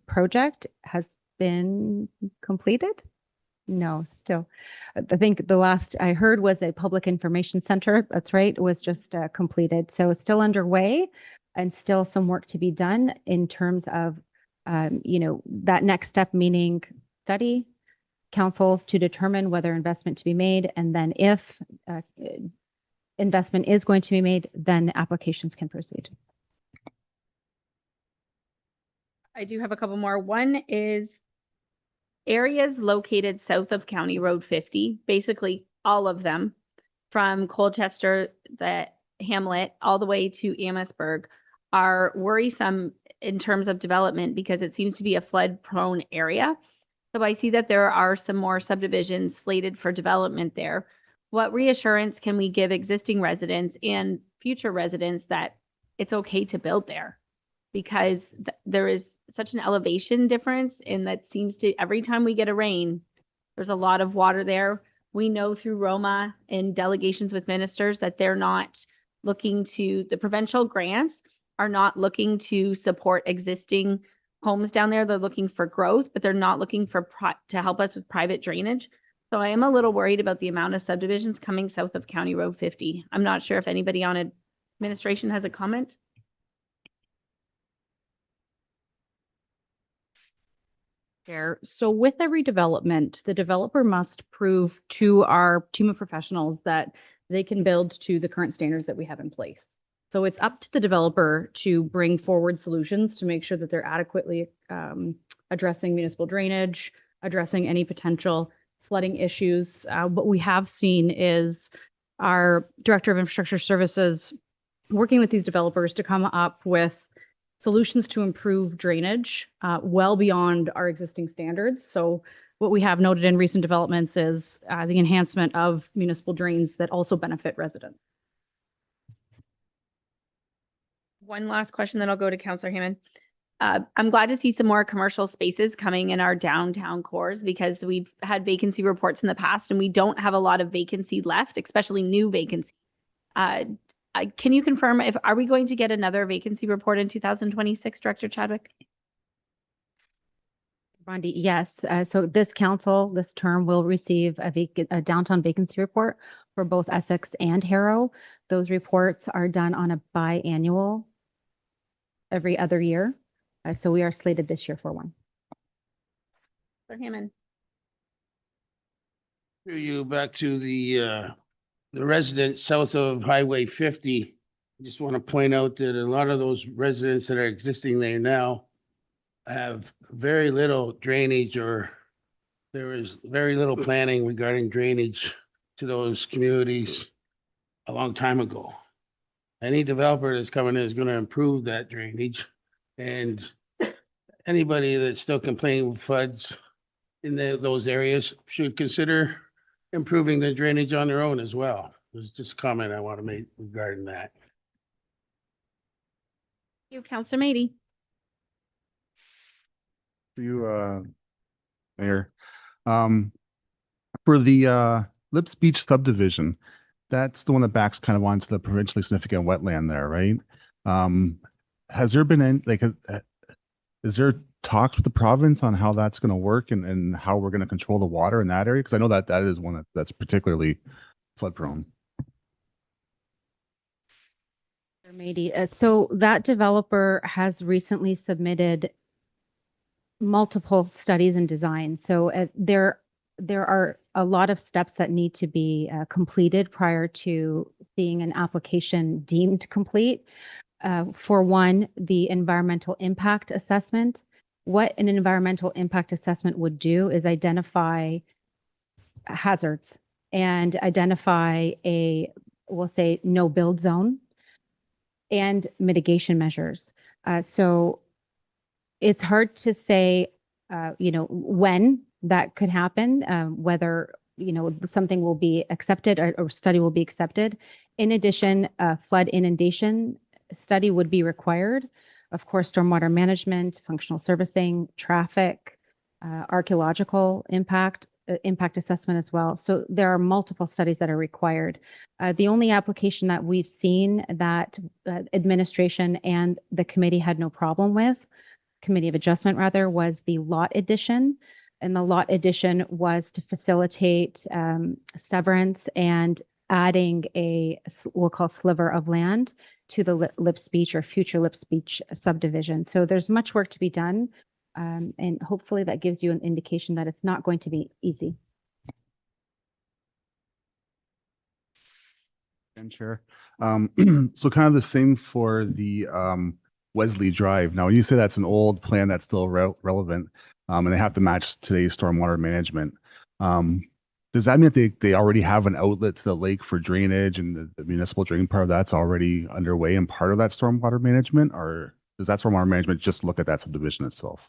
Speaker 11: project has been completed. No, still. I think the last I heard was a public information center. That's right. Was just completed. So it's still underway and still some work to be done in terms of, that next step, meaning study, councils to determine whether investment to be made. And then if investment is going to be made, then applications can proceed.
Speaker 1: I do have a couple more. One is areas located south of County Road 50, basically all of them, from Colchester, the Hamlet, all the way to Amherstburg, are worrisome in terms of development because it seems to be a flood-prone area. So I see that there are some more subdivisions slated for development there. What reassurance can we give existing residents and future residents that it's okay to build there? Because there is such an elevation difference, and that seems to, every time we get a rain, there's a lot of water there. We know through Roma and delegations with ministers that they're not looking to, the provincial grants are not looking to support existing homes down there. They're looking for growth, but they're not looking for to help us with private drainage. So I am a little worried about the amount of subdivisions coming south of County Road 50. I'm not sure if anybody on administration has a comment.
Speaker 16: So with every development, the developer must prove to our team of professionals that they can build to the current standards that we have in place. So it's up to the developer to bring forward solutions to make sure that they're adequately addressing municipal drainage, addressing any potential flooding issues. What we have seen is our Director of Infrastructure Services working with these developers to come up with solutions to improve drainage well beyond our existing standards. So what we have noted in recent developments is the enhancement of municipal drains that also benefit residents.
Speaker 1: One last question, then I'll go to Councillor Hammond. I'm glad to see some more commercial spaces coming in our downtown cores because we've had vacancy reports in the past and we don't have a lot of vacancy left, especially new vacancy. Can you confirm are we going to get another vacancy report in 2026, Director Chadwick?
Speaker 11: Rondi, yes. So this council, this term will receive a downtown vacancy report for both Essex and Harrow. Those reports are done on a biannual every other year. So we are slated this year for one.
Speaker 1: For Hammond.
Speaker 7: You back to the residents south of Highway 50. I just want to point out that a lot of those residents that are existing there now have very little drainage, or there is very little planning regarding drainage to those communities a long time ago. Any developer that's coming in is going to improve that drainage, and anybody that's still complaining with floods in those areas should consider improving the drainage on their own as well. There's just a comment I want to make regarding that.
Speaker 1: You, Councillor Mady.
Speaker 17: You, Mayor. For the Lips Beach subdivision, that's the one that backs kind of onto the provincially significant wetland there, right? Has there been any, like, is there talks with the province on how that's going to work and how we're going to control the water in that area? Because I know that that is one that's particularly flood prone.
Speaker 16: So that developer has recently submitted multiple studies and designs. So there are a lot of steps that need to be completed prior to seeing an application deemed complete. For one, the environmental impact assessment. What an environmental impact assessment would do is identify hazards and identify we'll say, no build zone and mitigation measures. So it's hard to say, when that could happen, whether, something will be accepted or study will be accepted. In addition, a flood inundation study would be required. Of course, stormwater management, functional servicing, traffic, archaeological impact assessment as well. So there are multiple studies that are required. The only application that we've seen that administration and the committee had no problem with, committee of adjustment rather, was the lot addition. And the lot addition was to facilitate severance and adding we'll call sliver of land to the Lips Beach or future Lips Beach subdivision. So there's much work to be done. And hopefully that gives you an indication that it's not going to be easy.
Speaker 17: And Chair, so kind of the same for the Wesley Drive. Now, you say that's an old plan that's still relevant, and they have to match today's stormwater management. Does that mean that they already have an outlet to the lake for drainage and the municipal drain part of that's already underway and part of that stormwater management, or does that stormwater management just look at that subdivision itself?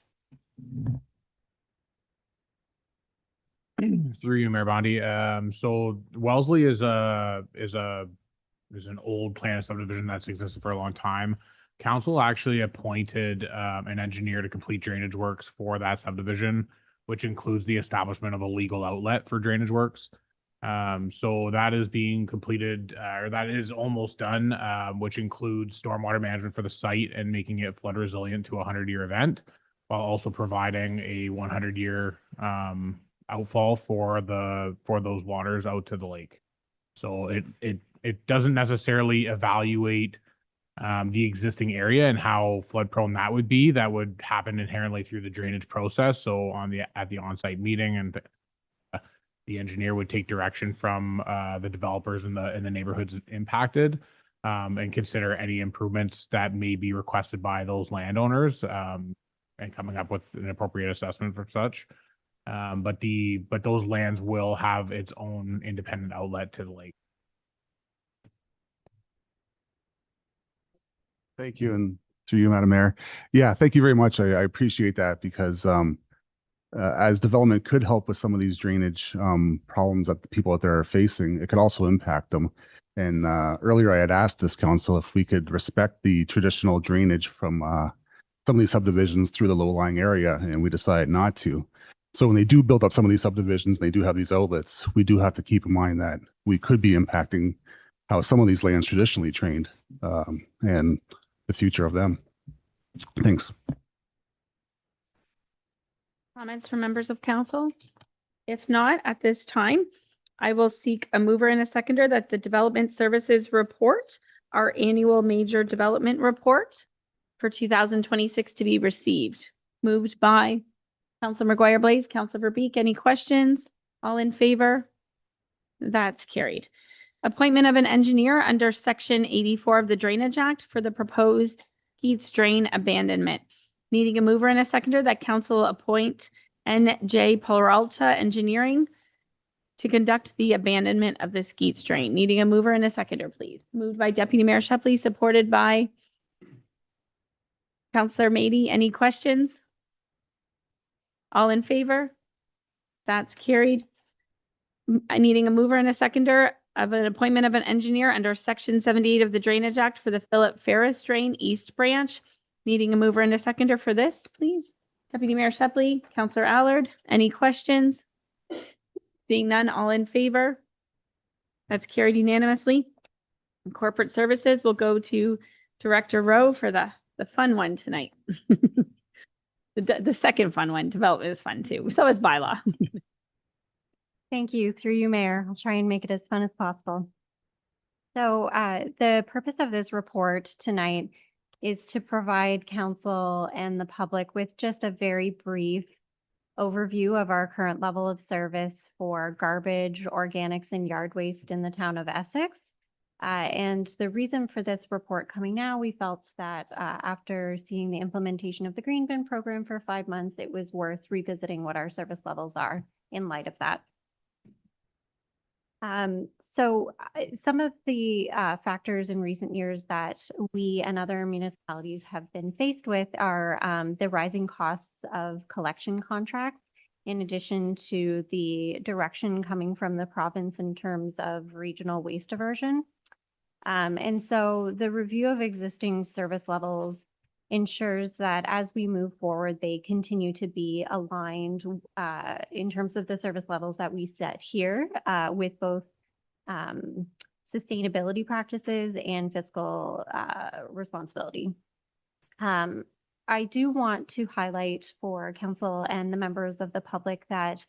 Speaker 13: Through you, Mayor Bondi. So Wellesley is an old plan of subdivision that's existed for a long time. Council actually appointed an engineer to complete drainage works for that subdivision, which includes the establishment of a legal outlet for drainage works. So that is being completed, or that is almost done, which includes stormwater management for the site and making it flood resilient to a 100-year event, while also providing a 100-year outfall for those waters out to the lake. So it doesn't necessarily evaluate the existing area and how flood prone that would be. That would happen inherently through the drainage process. So at the on-site meeting, and the engineer would take direction from the developers in the neighborhoods impacted, and consider any improvements that may be requested by those landowners, and coming up with an appropriate assessment for such. But those lands will have its own independent outlet to the lake.
Speaker 17: Thank you, and through you, Madam Mayor. Yeah, thank you very much. I appreciate that because as development could help with some of these drainage problems that the people out there are facing, it could also impact them. And earlier I had asked this council if we could respect the traditional drainage from some of these subdivisions through the low-lying area, and we decided not to. So when they do build up some of these subdivisions, and they do have these outlets, we do have to keep in mind that we could be impacting how some of these lands traditionally trained, and the future of them. Thanks.
Speaker 1: Comments from members of council? If not, at this time, I will seek a mover and a seconder that the Development Services Report, our annual major development report for 2026, to be received. Moved by Councilor McGuire Blaze, Councilor Verbeek. Any questions? All in favor? That's carried. Appointment of an engineer under Section 84 of the Drainage Act for the proposed Keats Drain abandonment. Needing a mover and a seconder that council appoint N.J. Peralta Engineering to conduct the abandonment of the Keats Drain. Needing a mover and a seconder, please. Moved by Deputy Mayor Shepley, supported by Councilor Mady. Any questions? All in favor? That's carried. Needing a mover and a seconder of an appointment of an engineer under Section 78 of the Drainage Act for the Philip Ferris Drain East Branch. Needing a mover and a seconder for this, please. Deputy Mayor Shepley, Councilor Allard. Any questions? Seeing none, all in favor? That's carried unanimously. And corporate services will go to Director Rowe for the fun one tonight. The second fun one, development is fun too. So is bylaw.
Speaker 18: Thank you. Through you, Mayor. I'll try and make it as fun as possible. So the purpose of this report tonight is to provide council and the public with just a very brief overview of our current level of service for garbage, organics, and yard waste in the town of Essex. And the reason for this report coming now, we felt that after seeing the implementation of the green bin program for 5 months, it was worth revisiting what our service levels are in light of that. So some of the factors in recent years that we and other municipalities have been faced with are the rising costs of collection contracts, in addition to the direction coming from the province in terms of regional waste diversion. And so the review of existing service levels ensures that as we move forward, they continue to be aligned in terms of the service levels that we set here with both sustainability practices and fiscal responsibility. I do want to highlight for council and the members of the public that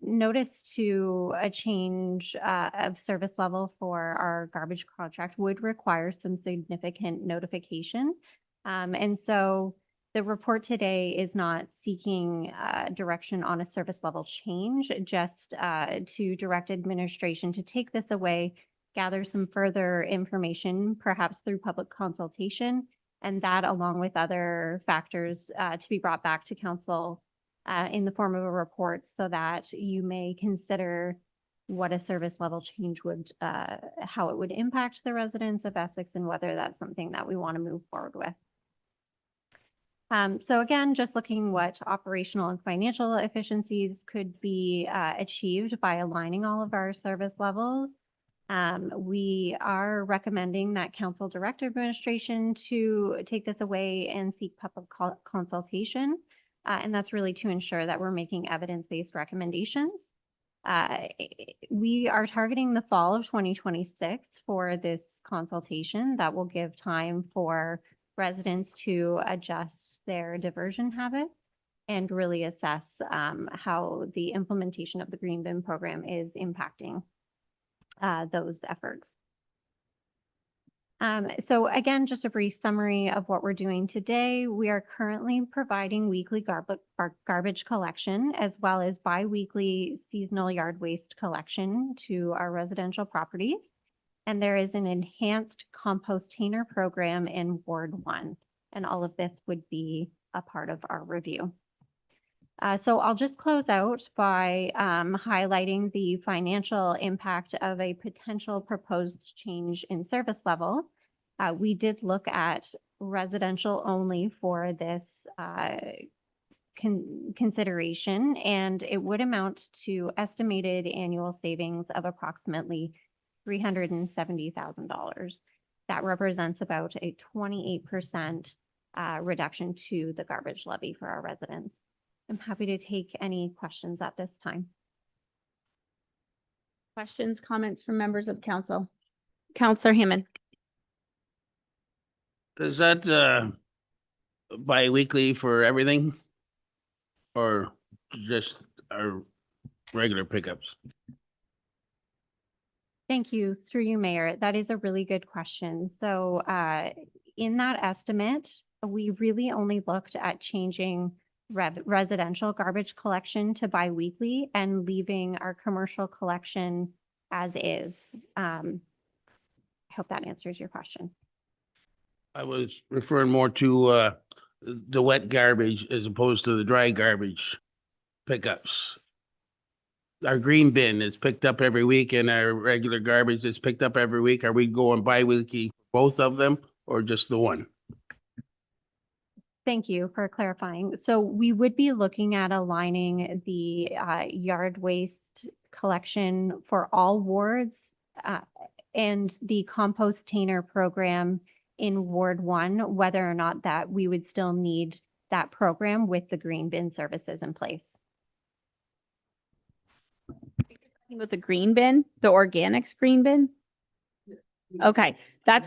Speaker 18: notice to a change of service level for our garbage contract would require some significant notification. And so the report today is not seeking direction on a service level change, just to direct administration to take this away, gather some further information, perhaps through public consultation, and that along with other factors to be brought back to council in the form of a report so that you may consider what a service level change would, how it would impact the residents of Essex and whether that's something that we want to move forward with. So again, just looking what operational and financial efficiencies could be achieved by aligning all of our service levels. We are recommending that council direct administration to take this away and seek public consultation. And that's really to ensure that we're making evidence-based recommendations. We are targeting the fall of 2026 for this consultation. That will give time for residents to adjust their diversion habits and really assess how the implementation of the green bin program is impacting those efforts. So again, just a brief summary of what we're doing today. We are currently providing weekly garbage collection as well as bi-weekly seasonal yard waste collection to our residential properties. And there is an enhanced compostainer program in Ward 1. And all of this would be a part of our review. So I'll just close out by highlighting the financial impact of a potential proposed change in service level. We did look at residential only for this consideration, and it would amount to estimated annual savings of approximately $370,000. That represents about a 28% reduction to the garbage levy for our residents. I'm happy to take any questions at this time.
Speaker 1: Questions, comments from members of council? Councillor Hammond.
Speaker 7: Is that bi-weekly for everything? Or just our regular pickups?
Speaker 18: Thank you. Through you, Mayor. That is a really good question. So in that estimate, we really only looked at changing residential garbage collection to bi-weekly and leaving our commercial collection as is. I hope that answers your question.
Speaker 7: I was referring more to the wet garbage as opposed to the dry garbage pickups. Our green bin is picked up every week and our regular garbage is picked up every week. Are we going bi-weekly for both of them or just the one?
Speaker 18: Thank you for clarifying. So we would be looking at aligning the yard waste collection for all wards and the compostainer program in Ward 1, whether or not that we would still need that program with the green bin services in place.
Speaker 1: With the green bin, the organics green bin? Okay, that's,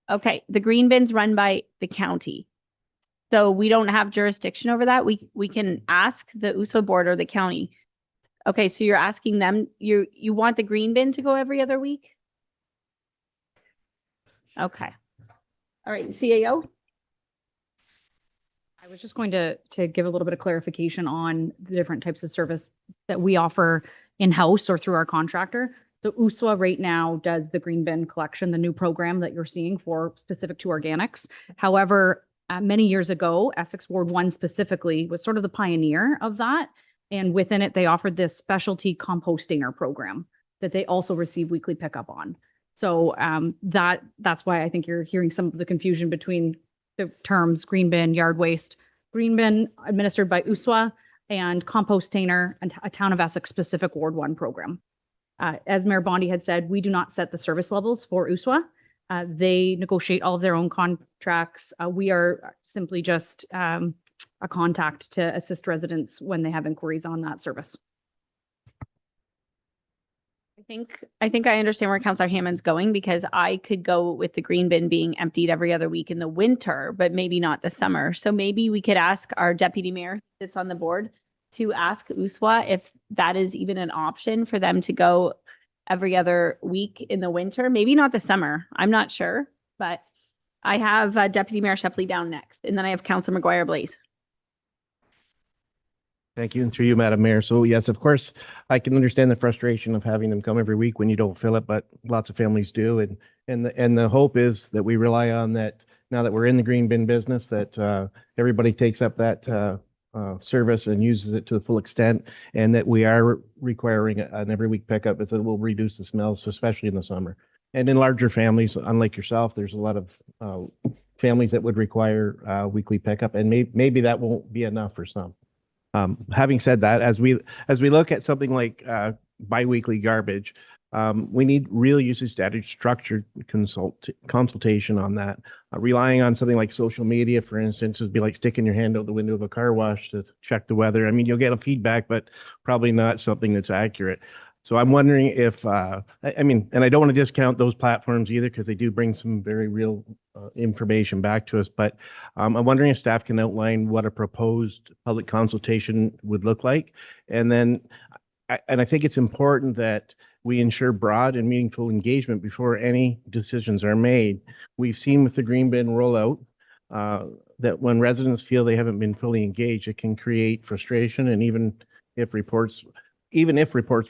Speaker 1: okay, the green bin's run by the county. So we don't have jurisdiction over that. We can ask the USWA board or the county. Okay, so you're asking them, you want the green bin to go every other week? Okay. All right, CAO?
Speaker 16: I was just going to give a little bit of clarification on the different types of service that we offer in-house or through our contractor. So USWA right now does the green bin collection, the new program that you're seeing for specific to organics. However, many years ago, Essex Ward 1 specifically was sort of the pioneer of that. And within it, they offered this specialty compostinger program that they also receive weekly pickup on. So that's why I think you're hearing some of the confusion between the terms green bin, yard waste. Green bin administered by USWA and compostainer and a Town of Essex specific Ward 1 program. As Mayor Bondi had said, we do not set the service levels for USWA. They negotiate all of their own contracts. We are simply just a contact to assist residents when they have inquiries on that service.
Speaker 1: I think I understand where Councilor Hammond's going, because I could go with the green bin being emptied every other week in the winter, but maybe not the summer. So maybe we could ask our deputy mayor who sits on the board to ask USWA if that is even an option for them to go every other week in the winter. Maybe not the summer. I'm not sure, but I have Deputy Mayor Shepley down next, and then I have Councilor McGuire Blaze.
Speaker 6: Thank you, and through you, Madam Mayor. So yes, of course, I can understand the frustration of having them come every week when you don't fill it, but lots of families do. And the hope is that we rely on that, now that we're in the green bin business, that everybody takes up that service and uses it to the full extent, and that we are requiring an every week pickup, as it will reduce the smells, especially in the summer. And in larger families, unlike yourself, there's a lot of families that would require weekly pickup, and maybe that won't be enough for some. Having said that, as we look at something like biweekly garbage, we need real usage strategy, structured consultation on that. Relying on something like social media, for instance, would be like sticking your hand out the window of a car wash to check the weather. I mean, you'll get a feedback, but probably not something that's accurate. So I'm wondering if, I mean, and I don't want to discount those platforms either, because they do bring some very real information back to us. But I'm wondering if staff can outline what a proposed public consultation would look like. And then, I think it's important that we ensure broad and meaningful engagement before any decisions are made. We've seen with the green bin rollout that when residents feel they haven't been fully engaged, it can create frustration, and even if reports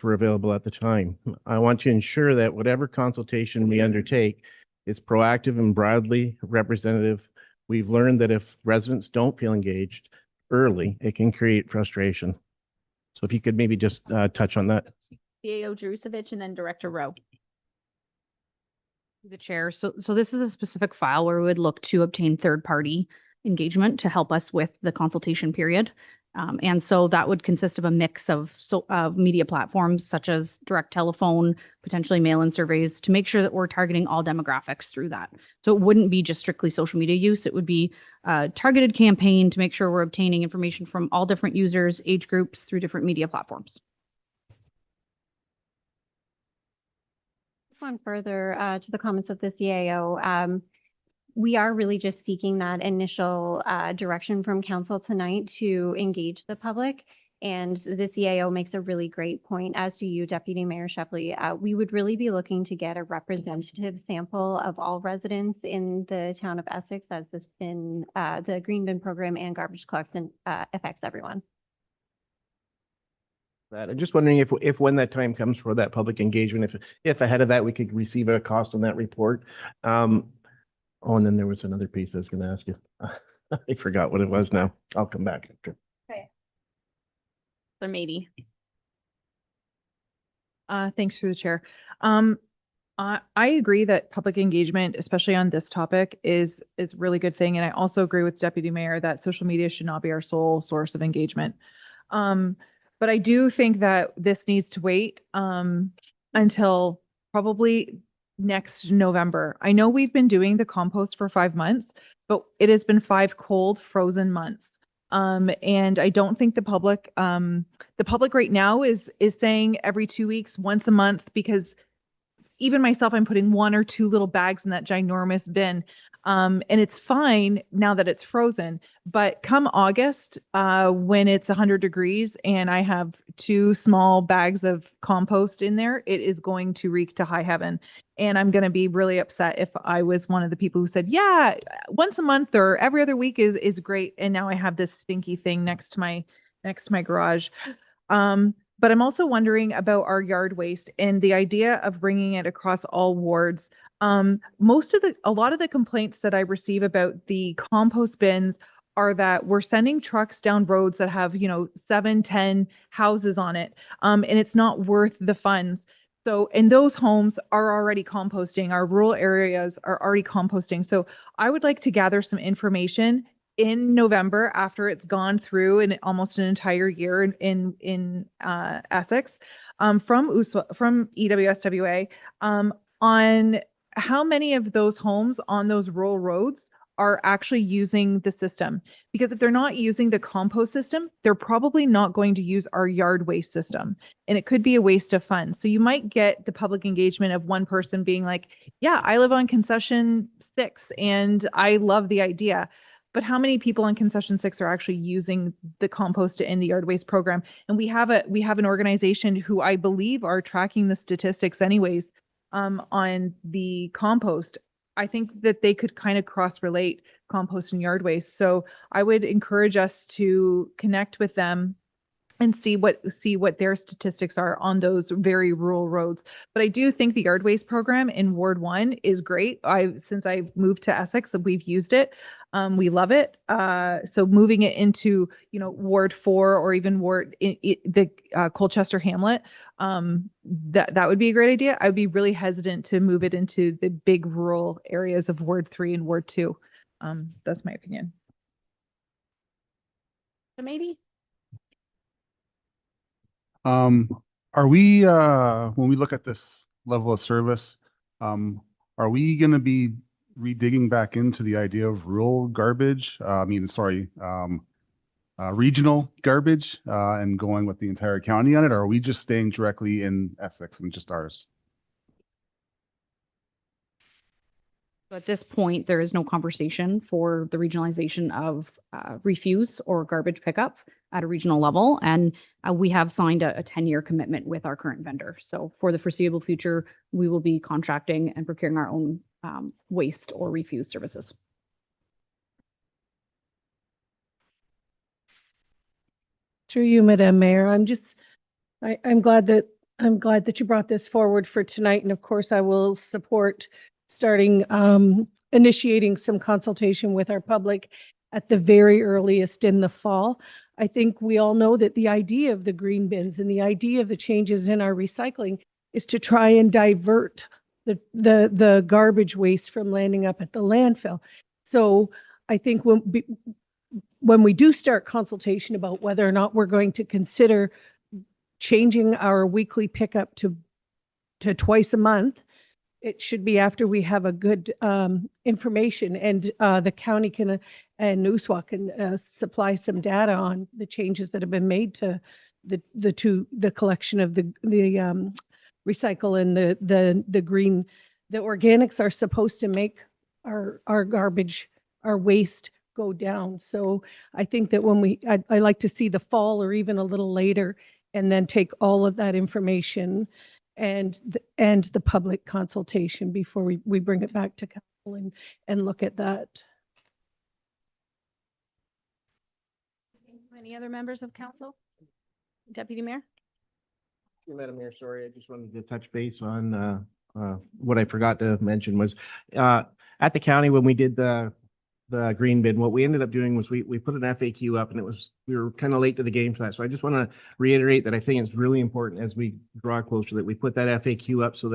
Speaker 6: were available at the time. I want to ensure that whatever consultation we undertake is proactive and broadly representative. We've learned that if residents don't feel engaged early, it can create frustration. So if you could maybe just touch on that.
Speaker 1: CAO Jerusevich and then Director Rowe.
Speaker 16: The chair. So this is a specific file where we would look to obtain third-party engagement to help us with the consultation period. And so that would consist of a mix of media platforms such as direct telephone, potentially mail-in surveys, to make sure that we're targeting all demographics through that. So it wouldn't be just strictly social media use. It would be a targeted campaign to make sure we're obtaining information from all different users, age groups, through different media platforms.
Speaker 18: One further to the comments of the CAO. We are really just seeking that initial direction from council tonight to engage the public. And the CAO makes a really great point, as do you, Deputy Mayor Shepley. We would really be looking to get a representative sample of all residents in the town of Essex, as this bin, the green bin program and garbage collection affects everyone.
Speaker 6: That I'm just wondering if when that time comes for that public engagement, if ahead of that we could receive a cost on that report. Oh, and then there was another piece I was going to ask you. I forgot what it was now. I'll come back after.
Speaker 1: Okay. So maybe.
Speaker 12: Thanks through the chair. I agree that public engagement, especially on this topic, is a really good thing. And I also agree with Deputy Mayor that social media should not be our sole source of engagement. But I do think that this needs to wait until probably next November. I know we've been doing the compost for 5 months, but it has been 5 cold, frozen months. And I don't think the public right now is saying every 2 weeks, once a month, because even myself, I'm putting 1 or 2 little bags in that ginormous bin. And it's fine now that it's frozen, but come August, when it's 100 degrees and I have 2 small bags of compost in there, it is going to reek to high heaven. And I'm going to be really upset if I was one of the people who said, yeah, once a month or every other week is great. And now I have this stinky thing next to my garage. But I'm also wondering about our yard waste and the idea of bringing it across all wards. A lot of the complaints that I receive about the compost bins are that we're sending trucks down roads that have, 7, 10 houses on it. And it's not worth the funds. So, and those homes are already composting. Our rural areas are already composting. So I would like to gather some information in November after it's gone through in almost an entire year in Essex, from EWSWA, on how many of those homes on those rural roads are actually using the system. Because if they're not using the compost system, they're probably not going to use our yard waste system. And it could be a waste of funds. So you might get the public engagement of one person being like, yeah, I live on concession 6 and I love the idea. But how many people on concession 6 are actually using the compost in the yard waste program? And we have an organization who I believe are tracking the statistics anyways, on the compost. I think that they could kind of cross-relate compost and yard waste. So I would encourage us to connect with them and see what their statistics are on those very rural roads. But I do think the yard waste program in Ward 1 is great. Since I've moved to Essex, we've used it. We love it. So moving it into, Ward 4 or even the Colchester Hamlet, that would be a great idea. I would be really hesitant to move it into the big rural areas of Ward 3 and Ward 2. That's my opinion.
Speaker 1: So maybe.
Speaker 17: Are we, when we look at this level of service, are we gonna be redigging back into the idea of rural garbage? Regional garbage, and going with the entire county on it? Or are we just staying directly in Essex and just ours?
Speaker 16: So at this point, there is no conversation for the regionalization of refuse or garbage pickup at a regional level. And we have signed a 10-year commitment with our current vendor. So for the foreseeable future, we will be contracting and procuring our own waste or refuse services.
Speaker 19: Through you, Madam Mayor, I'm glad that you brought this forward for tonight. And of course, I will support starting initiating some consultation with our public at the very earliest in the fall. I think we all know that the idea of the green bins and the idea of the changes in our recycling is to try and divert the garbage waste from landing up at the landfill. So I think when we do start consultation about whether or not we're going to consider changing our weekly pickup to twice a month, it should be after we have a good information, and the county and USWA can supply some data on the changes that have been made to the collection of the recycle and the green. The organics are supposed to make our garbage, our waste go down. So I think that I like to see the fall or even a little later, and then take all of that information and the public consultation before we bring it back to council and look at that.
Speaker 1: Any other members of council? Deputy Mayor?
Speaker 6: Madam Mayor, sorry, I just wanted to touch base on what I forgot to mention was at the county when we did the green bin, what we ended up doing was we put an FAQ up, and we were kind of late to the game for that. So I just want to reiterate that I think it's really important as we draw closer that we put that FAQ up, so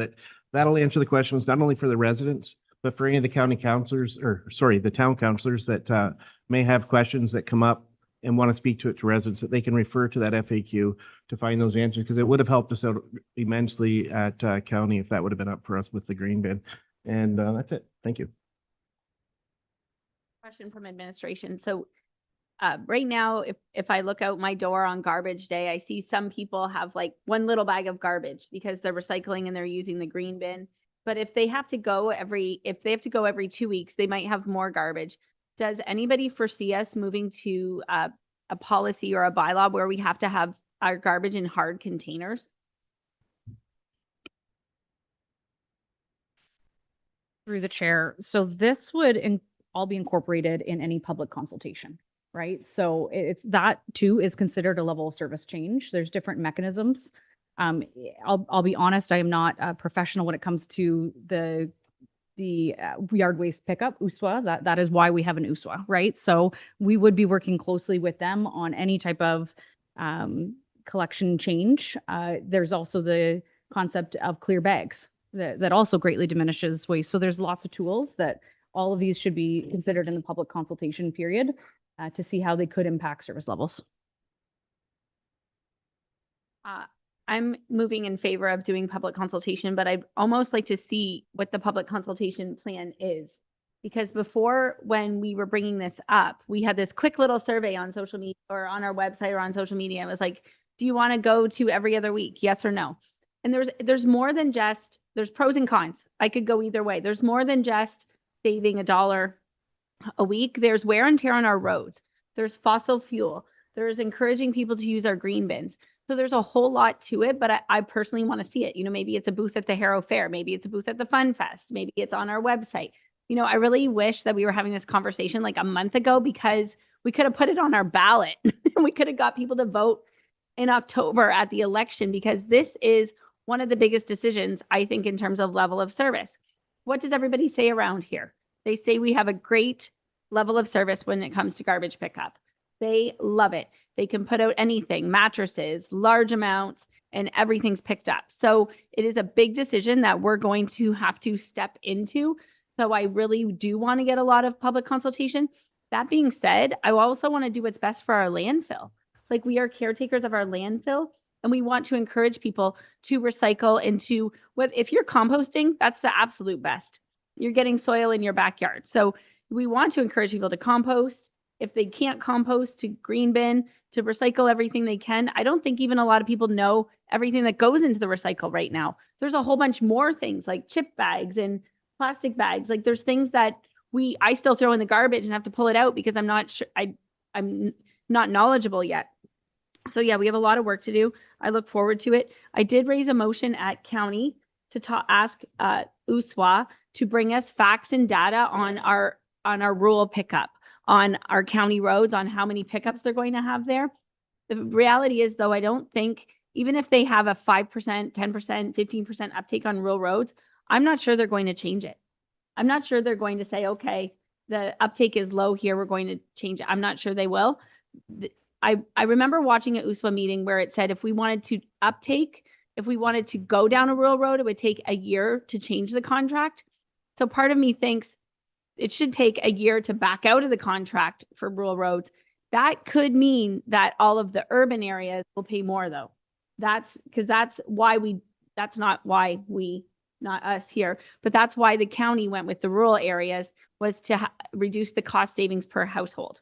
Speaker 6: that'll answer the questions not only for the residents, but for any of the county councilors, the town councilors that may have questions that come up and want to speak to residents, that they can refer to that FAQ to find those answers, because it would have helped us out immensely at county if that would have been up for us with the green bin. And that's it. Thank you.
Speaker 1: Question from administration. So right now, if I look out my door on garbage day, I see some people have like one little bag of garbage because they're recycling and they're using the green bin. But if they have to go every 2 weeks, they might have more garbage. Does anybody foresee us moving to a policy or a bylaw where we have to have our garbage in hard containers?
Speaker 16: Through the chair. So this would all be incorporated in any public consultation, right? So it's that too is considered a level of service change. There's different mechanisms. I'll be honest, I am not a professional when it comes to the yard waste pickup, USWA. That is why we have an USWA, right? So we would be working closely with them on any type of collection change. There's also the concept of clear bags that also greatly diminishes waste. So there's lots of tools that all of these should be considered in the public consultation period to see how they could impact service levels.
Speaker 1: I'm moving in favor of doing public consultation, but I'd almost like to see what the public consultation plan is. Because before, when we were bringing this up, we had this quick little survey on social media or on our website or on social media. It was like, do you want to go to every other week? Yes or no? And there's more than just, there's pros and cons. I could go either way. There's more than just saving $1 a week. There's wear and tear on our roads. There's fossil fuel. There's encouraging people to use our green bins. So there's a whole lot to it, but I personally want to see it. Maybe it's a booth at the Harrow Fair. Maybe it's a booth at the Fun Fest. Maybe it's on our website. I really wish that we were having this conversation like a month ago, because we could have put it on our ballot. We could have got people to vote in October at the election, because this is one of the biggest decisions, I think, in terms of level of service. What does everybody say around here? They say we have a great level of service when it comes to garbage pickup. They love it. They can put out anything, mattresses, large amounts, and everything's picked up. So it is a big decision that we're going to have to step into. So I really do want to get a lot of public consultation. That being said, I also want to do what's best for our landfill. Like, we are caretakers of our landfill, and we want to encourage people to recycle into if you're composting, that's the absolute best. You're getting soil in your backyard. So we want to encourage people to compost. If they can't compost, to green bin, to recycle everything they can. I don't think even a lot of people know everything that goes into the recycle right now. There's a whole bunch more things like chip bags and plastic bags. Like, there's things that I still throw in the garbage and have to pull it out because I'm not sure, I'm not knowledgeable yet. So yeah, we have a lot of work to do. I look forward to it. I did raise a motion at county to ask USWA to bring us facts and data on our rural pickup, on our county roads, on how many pickups they're going to have there. The reality is, though, I don't think, even if they have a 5%, 10%, 15% uptake on rural roads, I'm not sure they're going to change it. I'm not sure they're going to say, okay, the uptake is low here, we're going to change it. I'm not sure they will. I remember watching an USWA meeting where it said if we wanted to go down a rural road, it would take a year to change the contract. So part of me thinks it should take a year to back out of the contract for rural roads. That could mean that all of the urban areas will pay more, though. That's not us here, but that's why the county went with the rural areas, was to reduce the cost savings per household.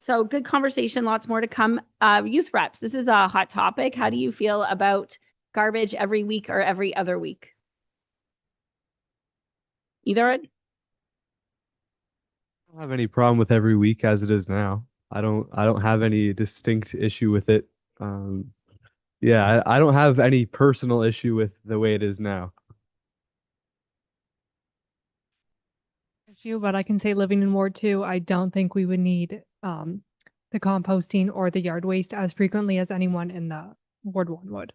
Speaker 1: So good conversation, lots more to come. Youth reps, this is a hot topic. How do you feel about garbage every week or every other week? Either?
Speaker 20: I don't have any problem with every week as it is now. I don't have any distinct issue with it. Yeah, I don't have any personal issue with the way it is now.
Speaker 21: But I can say, living in Ward 2, I don't think we would need the composting or the yard waste as frequently as anyone in the Ward 1 would.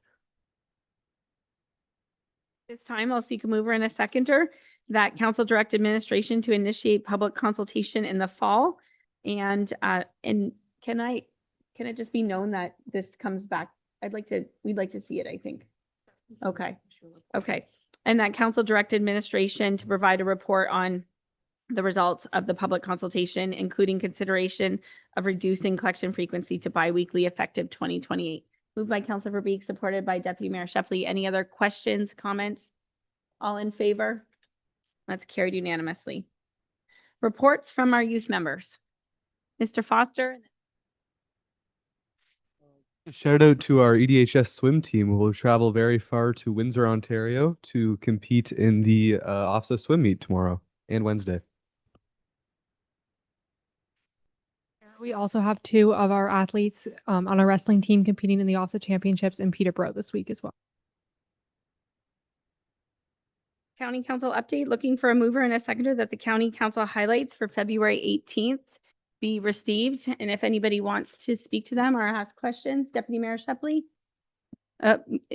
Speaker 1: This time I'll seek a mover and a seconder that council direct administration to initiate public consultation in the fall. And can it just be known that this comes back? We'd like to see it, I think. Okay. Okay. And that council direct administration to provide a report on the results of the public consultation, including consideration of reducing collection frequency to biweekly effective 2028. Moved by Councilor Verbeek, supported by Deputy Mayor Sheffley. Any other questions, comments? All in favor? That's carried unanimously. Reports from our youth members. Mr. Foster.
Speaker 20: Shout out to our EDHS swim team who will travel very far to Windsor, Ontario to compete in the OFSA swim meet tomorrow and Wednesday.
Speaker 21: We also have two of our athletes on our wrestling team competing in the OFSA championships in Peterborough this week as well.
Speaker 1: County Council update, looking for a mover and a seconder that the County Council highlights for February 18th be received. And if anybody wants to speak to them or ask questions, Deputy Mayor Shepley.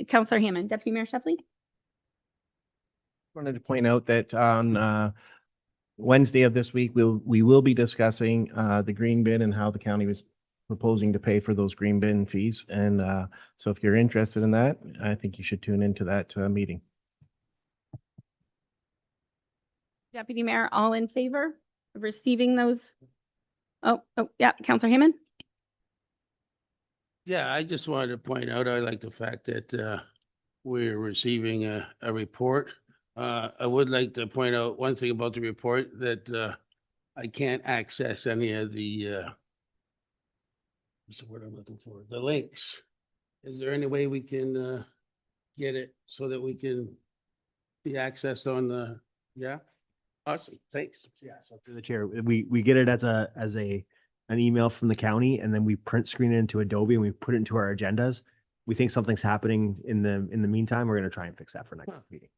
Speaker 1: Councillor Hammond, Deputy Mayor Shepley.
Speaker 6: Wanted to point out that on Wednesday of this week, we will be discussing the green bin and how the county was proposing to pay for those green bin fees. And so if you're interested in that, I think you should tune into that meeting.
Speaker 1: Deputy Mayor, all in favor of receiving those? Oh, yeah, Councillor Hammond.
Speaker 7: Yeah, I just wanted to point out, I like the fact that we're receiving a report. I would like to point out one thing about the report, that I can't access any of the what's the word I'm looking for? The links. Is there any way we can get it so that we can be accessed on the, yeah? Awesome, thanks.
Speaker 4: Yeah, so through the chair, we get it as an email from the county, and then we print screen it into Adobe and we put it into our agendas. We think something's happening in the meantime. We're going to try and fix that for next meeting.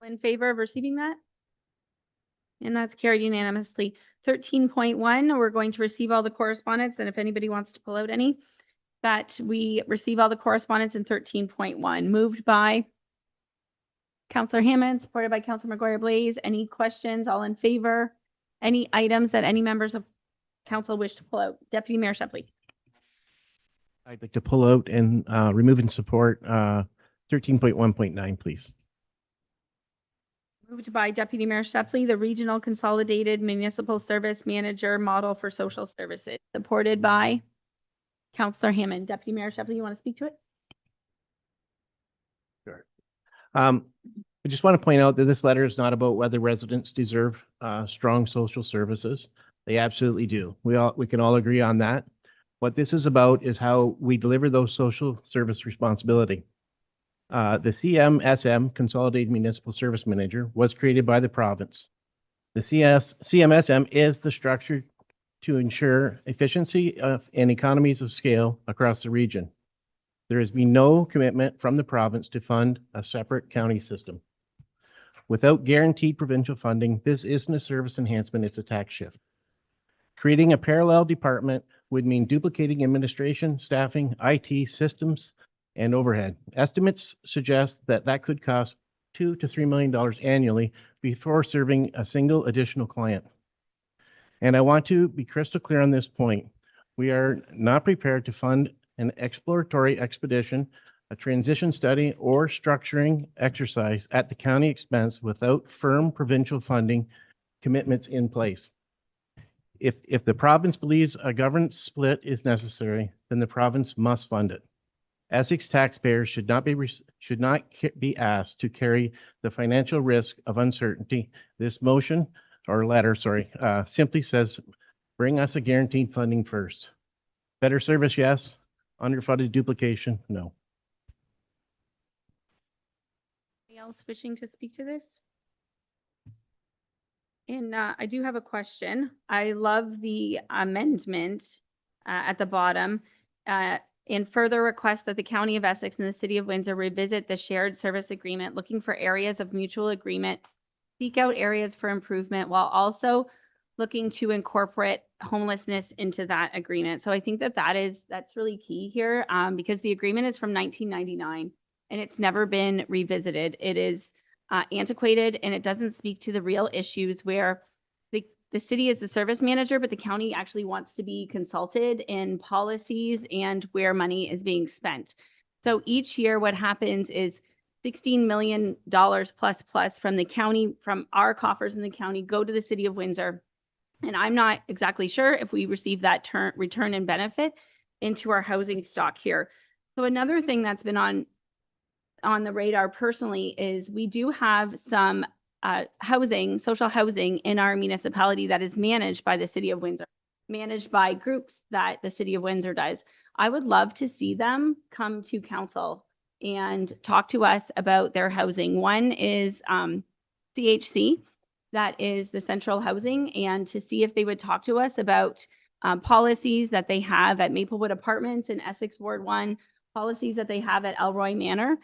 Speaker 1: In favor of receiving that? And that's carried unanimously. 13.1, we're going to receive all the correspondence, and if anybody wants to pull out any, that we receive all the correspondence in 13.1. Moved by Councillor Hammond, supported by Councillor McGuire-Blaze. Any questions? All in favor? Any items that any members of council wish to pull out? Deputy Mayor Shepley.
Speaker 6: I'd like to pull out and remove and support 13.1.9, please.
Speaker 1: Moved by Deputy Mayor Shepley, the Regional Consolidated Municipal Service Manager Model for Social Services, supported by Councillor Hammond. Deputy Mayor Shepley, you want to speak to it?
Speaker 6: Sure. I just want to point out that this letter is not about whether residents deserve strong social services. They absolutely do. We can all agree on that. What this is about is how we deliver those social service responsibility. The CMSM, Consolidated Municipal Service Manager, was created by the province. The CMSM is the structure to ensure efficiency and economies of scale across the region. There has been no commitment from the province to fund a separate county system. Without guaranteed provincial funding, this isn't a service enhancement, it's a tax shift. Creating a parallel department would mean duplicating administration, staffing, IT systems, and overhead. Estimates suggest that could cost $2 to $3 million annually before serving a single additional client. And I want to be crystal clear on this point. We are not prepared to fund an exploratory expedition, a transition study, or structuring exercise at the county expense without firm provincial funding commitments in place. If the province believes a governance split is necessary, then the province must fund it. Essex taxpayers should not be asked to carry the financial risk of uncertainty. This motion, or letter, simply says, bring us a guaranteed funding first. Better service, yes. Underfunded duplication, no.
Speaker 1: Anybody else wishing to speak to this? And I do have a question. I love the amendment at the bottom. In further request that the County of Essex and the City of Windsor revisit the shared service agreement, looking for areas of mutual agreement, seek out areas for improvement while also looking to incorporate homelessness into that agreement. So I think that's really key here because the agreement is from 1999 and it's never been revisited. It is antiquated and it doesn't speak to the real issues where the city is the service manager, but the county actually wants to be consulted in policies and where money is being spent. So each year what happens is $16 million plus from the county, from our coffers in the county, go to the City of Windsor. And I'm not exactly sure if we receive that return and benefit into our housing stock here. So another thing that's been on the radar personally is we do have some social housing in our municipality that is managed by the City of Windsor. managed by groups that the city of Windsor does. I would love to see them come to council and talk to us about their housing. One is CHC, that is the central housing, and to see if they would talk to us about policies that they have at Maplewood Apartments in Essex Ward 1, policies that they have at Elroy Manor.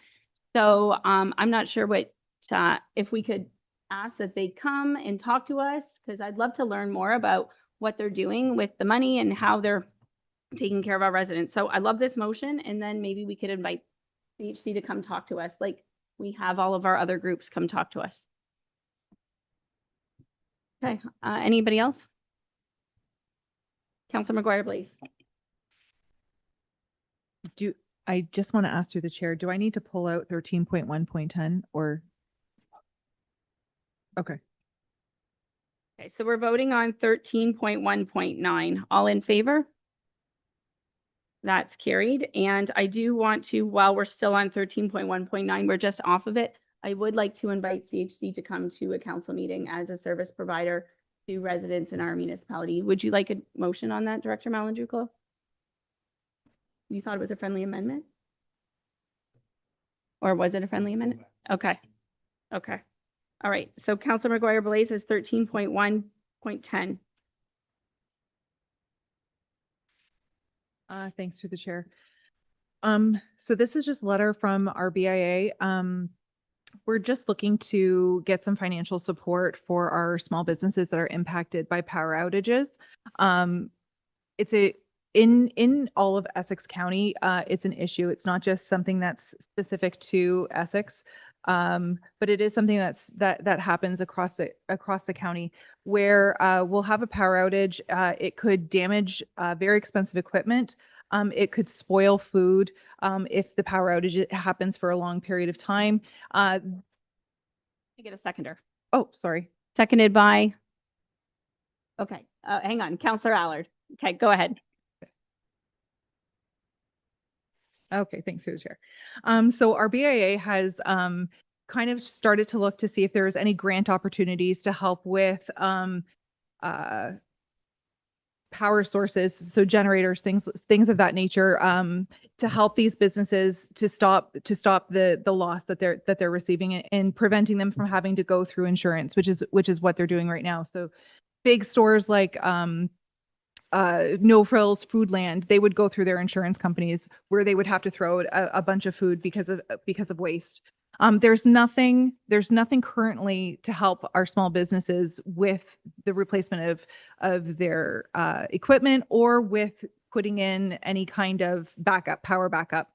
Speaker 1: So I'm not sure what, if we could ask that they come and talk to us, because I'd love to learn more about what they're doing with the money and how they're taking care of our residents. So I love this motion, and then maybe we could invite CHC to come talk to us, like we have all of our other groups come talk to us. Okay, anybody else? Councilor McGuire, please.
Speaker 12: I just want to ask through the chair, do I need to pull out 13.1.10 or? Okay.
Speaker 1: Okay, so we're voting on 13.1.9. All in favor? That's carried. And I do want to, while we're still on 13.1.9, we're just off of it. I would like to invite CHC to come to a council meeting as a service provider to residents in our municipality. Would you like a motion on that, Director Malandruclo? You thought it was a friendly amendment? Or was it a friendly amendment? Okay. Okay. All right. So Councilor McGuire Blaze is 13.1.10.
Speaker 12: Thanks through the chair. So this is just a letter from our BIA. We're just looking to get some financial support for our small businesses that are impacted by power outages. In all of Essex County, it's an issue. It's not just something that's specific to Essex, but it is something that happens across the county where we'll have a power outage. It could damage very expensive equipment. It could spoil food if the power outage happens for a long period of time.
Speaker 1: I get a seconder.
Speaker 12: Oh, sorry.
Speaker 1: Seconded by. Okay, hang on, Councilor Allard. Okay, go ahead.
Speaker 12: Okay, thanks through the chair. So our BIA has kind of started to look to see if there's any grant opportunities to help with power sources, so generators, things of that nature, to help these businesses to stop the loss that they're receiving and preventing them from having to go through insurance, which is what they're doing right now. So big stores like No Frills, Foodland, they would go through their insurance companies where they would have to throw out a bunch of food because of waste. There's nothing currently to help our small businesses with the replacement of their equipment or with putting in any kind of power backup.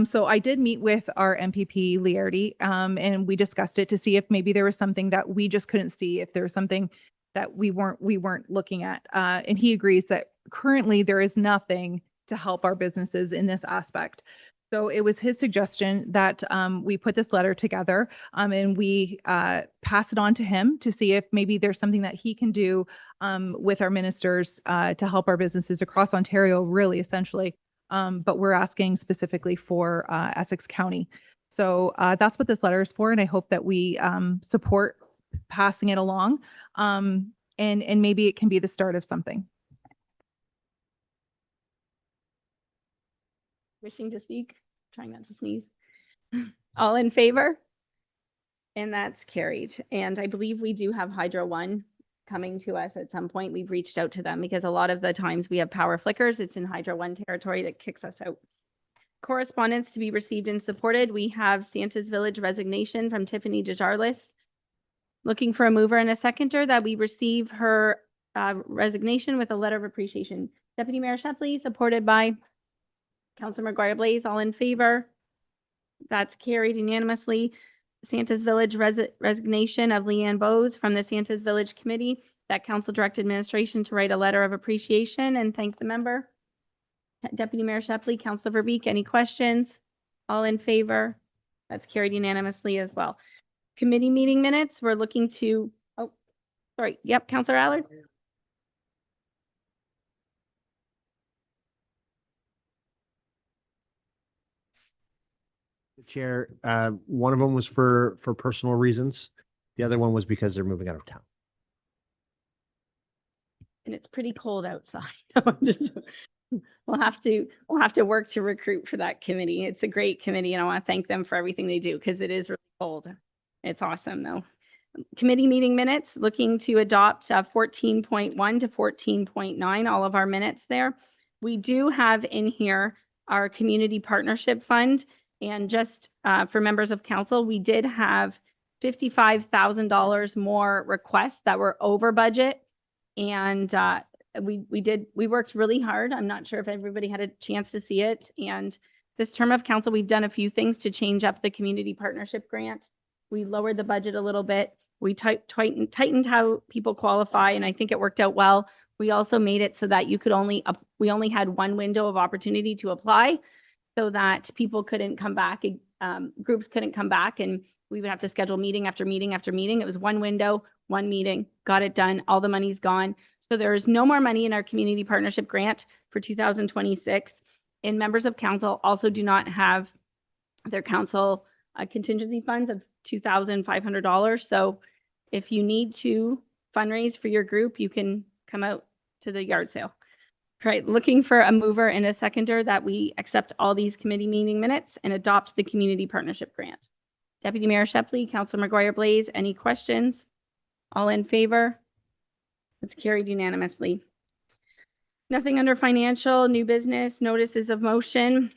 Speaker 12: So I did meet with our MPP Liardi, and we discussed it to see if maybe there was something that we just couldn't see, if there was something that we weren't looking at. And he agrees that currently there is nothing to help our businesses in this aspect. So it was his suggestion that we put this letter together and we pass it on to him to see if maybe there's something that he can do with our ministers to help our businesses across Ontario, really, essentially. But we're asking specifically for Essex County. So that's what this letter is for, and I hope that we support passing it along, and maybe it can be the start of something.
Speaker 1: Wishing to speak, trying not to sneeze. All in favor? And that's carried. And I believe we do have Hydro One coming to us at some point. We've reached out to them because a lot of the times we have power flickers. It's in Hydro One territory that kicks us out. Correspondence to be received and supported. We have Santa's Village resignation from Tiffany DeJarlis. Looking for a mover and a seconder that we receive her resignation with a letter of appreciation. Deputy Mayor Shepley, supported by Councilor McGuire Blaze. All in favor? That's carried unanimously. Santa's Village resignation of Leanne Bowes from the Santa's Village Committee. That council directed administration to write a letter of appreciation and thank the member. Deputy Mayor Shepley, Councilor Verbeek, any questions? All in favor? That's carried unanimously as well. Committee meeting minutes, we're looking to, oh, sorry. Yep, Councilor Allard.
Speaker 4: The chair, one of them was for personal reasons. The other one was because they're moving out of town.
Speaker 1: and it's pretty cold outside. I'm just- We'll have to work to recruit for that committee. It's a great committee, and I want to thank them for everything they do because it is really cold. It's awesome though. Committee meeting minutes, looking to adopt 14.1 to 14.9, all of our minutes there. We do have in here our community partnership fund, and just for members of council, we did have $55,000 more requests that were over budget, and we worked really hard. I'm not sure if everybody had a chance to see it. And this term of council, we've done a few things to change up the community partnership grant. We lowered the budget a little bit. We tightened how people qualify, and I think it worked out well. We also made it so that we only had one window of opportunity to apply, so that people couldn't come back, groups couldn't come back, and we would have to schedule meeting after meeting after meeting. It was one window, one meeting, got it done. All the money's gone. So there is no more money in our community partnership grant for 2026. And members of council also do not have their council contingency funds of $2,500. So if you need to fundraise for your group, you can come out to the yard sale. Right, looking for a mover and a seconder that we accept all these committee meeting minutes and adopt the community partnership grant. Deputy Mayor Shepley, Councilor McGuire Blaze, any questions? All in favor? It's carried unanimously. Nothing under financial, new business, notices of motion.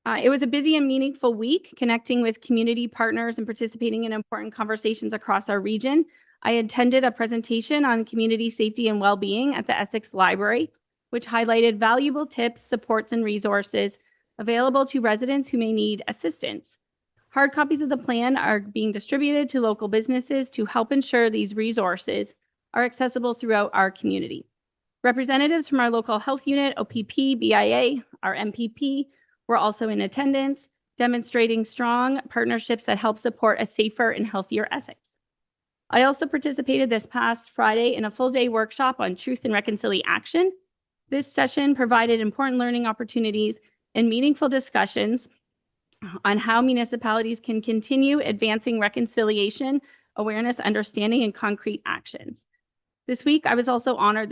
Speaker 1: It was a busy and meaningful week connecting with community partners and participating in important conversations across our region. I attended a presentation on community safety and well-being at the Essex Library, which highlighted valuable tips, supports, and resources available to residents who may need assistance. Hard copies of the plan are being distributed to local businesses to help ensure these resources are accessible throughout our community. Representatives from our local health unit, OPP, BIA, our MPP were also in attendance, demonstrating strong partnerships that help support a safer and healthier Essex. I also participated this past Friday in a full-day workshop on truth and reconciliation. This session provided important learning opportunities and meaningful discussions on how municipalities can continue advancing reconciliation, awareness, understanding, and concrete actions. This past week, I was also honored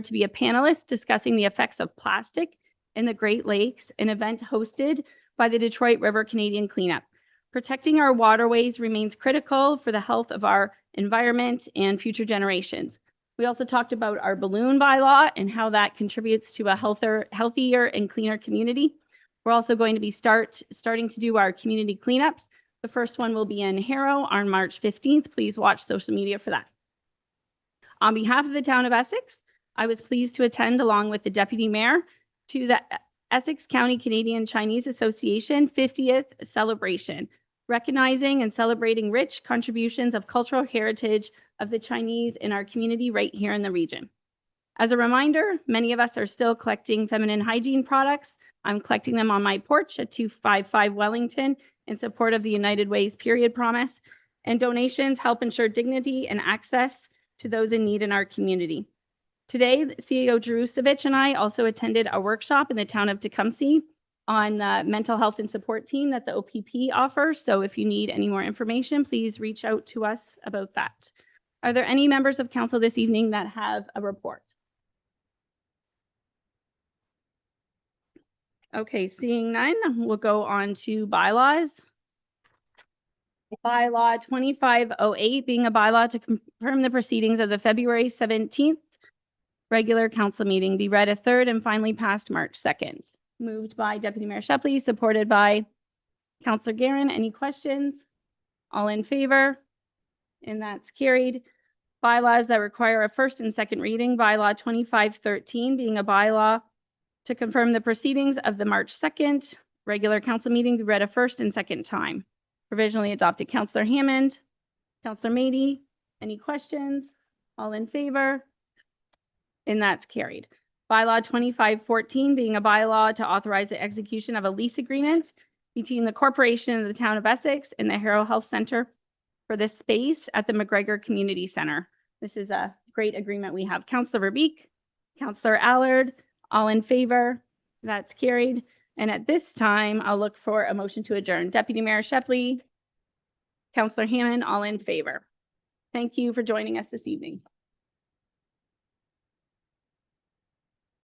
Speaker 1: to be a panelist discussing the effects of plastic in the Great Lakes, an event hosted by the Detroit River Canadian Cleanup. Protecting our waterways remains critical for the health of our environment and future generations. We also talked about our balloon bylaw and how that contributes to a healthier and cleaner community. We're also going to be starting to do our community cleanups. The first one will be in Harrow on March 15th. Please watch social media for that. On behalf of the town of Essex, I was pleased to attend along with the Deputy Mayor to the Essex County Canadian Chinese Association 50th celebration, recognizing and celebrating rich contributions of cultural heritage of the Chinese in our community right here in the region. As a reminder, many of us are still collecting feminine hygiene products. I'm collecting them on my porch at 255 Wellington in support of the United Way's period promise, and donations help ensure dignity and access to those in need in our community. Today, CEO Jerusevich and I also attended a workshop in the town of Tecumseh on the mental health and support team that the OPP offers. So if you need any more information, please reach out to us about that. Are there any members of council this evening that have a report? Okay, seeing none, we'll go on to bylaws. Bylaw 2508 being a bylaw to confirm the proceedings of the February 17th regular council meeting be read a third and finally passed March 2nd. Moved by Deputy Mayor Shepley, supported by Councillor Guerin. Any questions? All in favor? And that's carried. Bylaws that require a first and second reading. Bylaw 2513 being a bylaw to confirm the proceedings of the March 2nd regular council meeting be read a first and second time. Provisionally adopted. Councillor Hammond, Councillor Mady, any questions? All in favor? And that's carried. Bylaw 2514 being a bylaw to authorize the execution of a lease agreement between the corporation and the town of Essex and the Harrow Health Center for this space at the McGregor Community Center. This is a great agreement we have. Councillor Verbeek, Councillor Allard, all in favor? That's carried. And at this time, I'll look for a motion to adjourn. Deputy Mayor Shepley, Councillor Hammond, all in favor. Thank you for joining us this evening.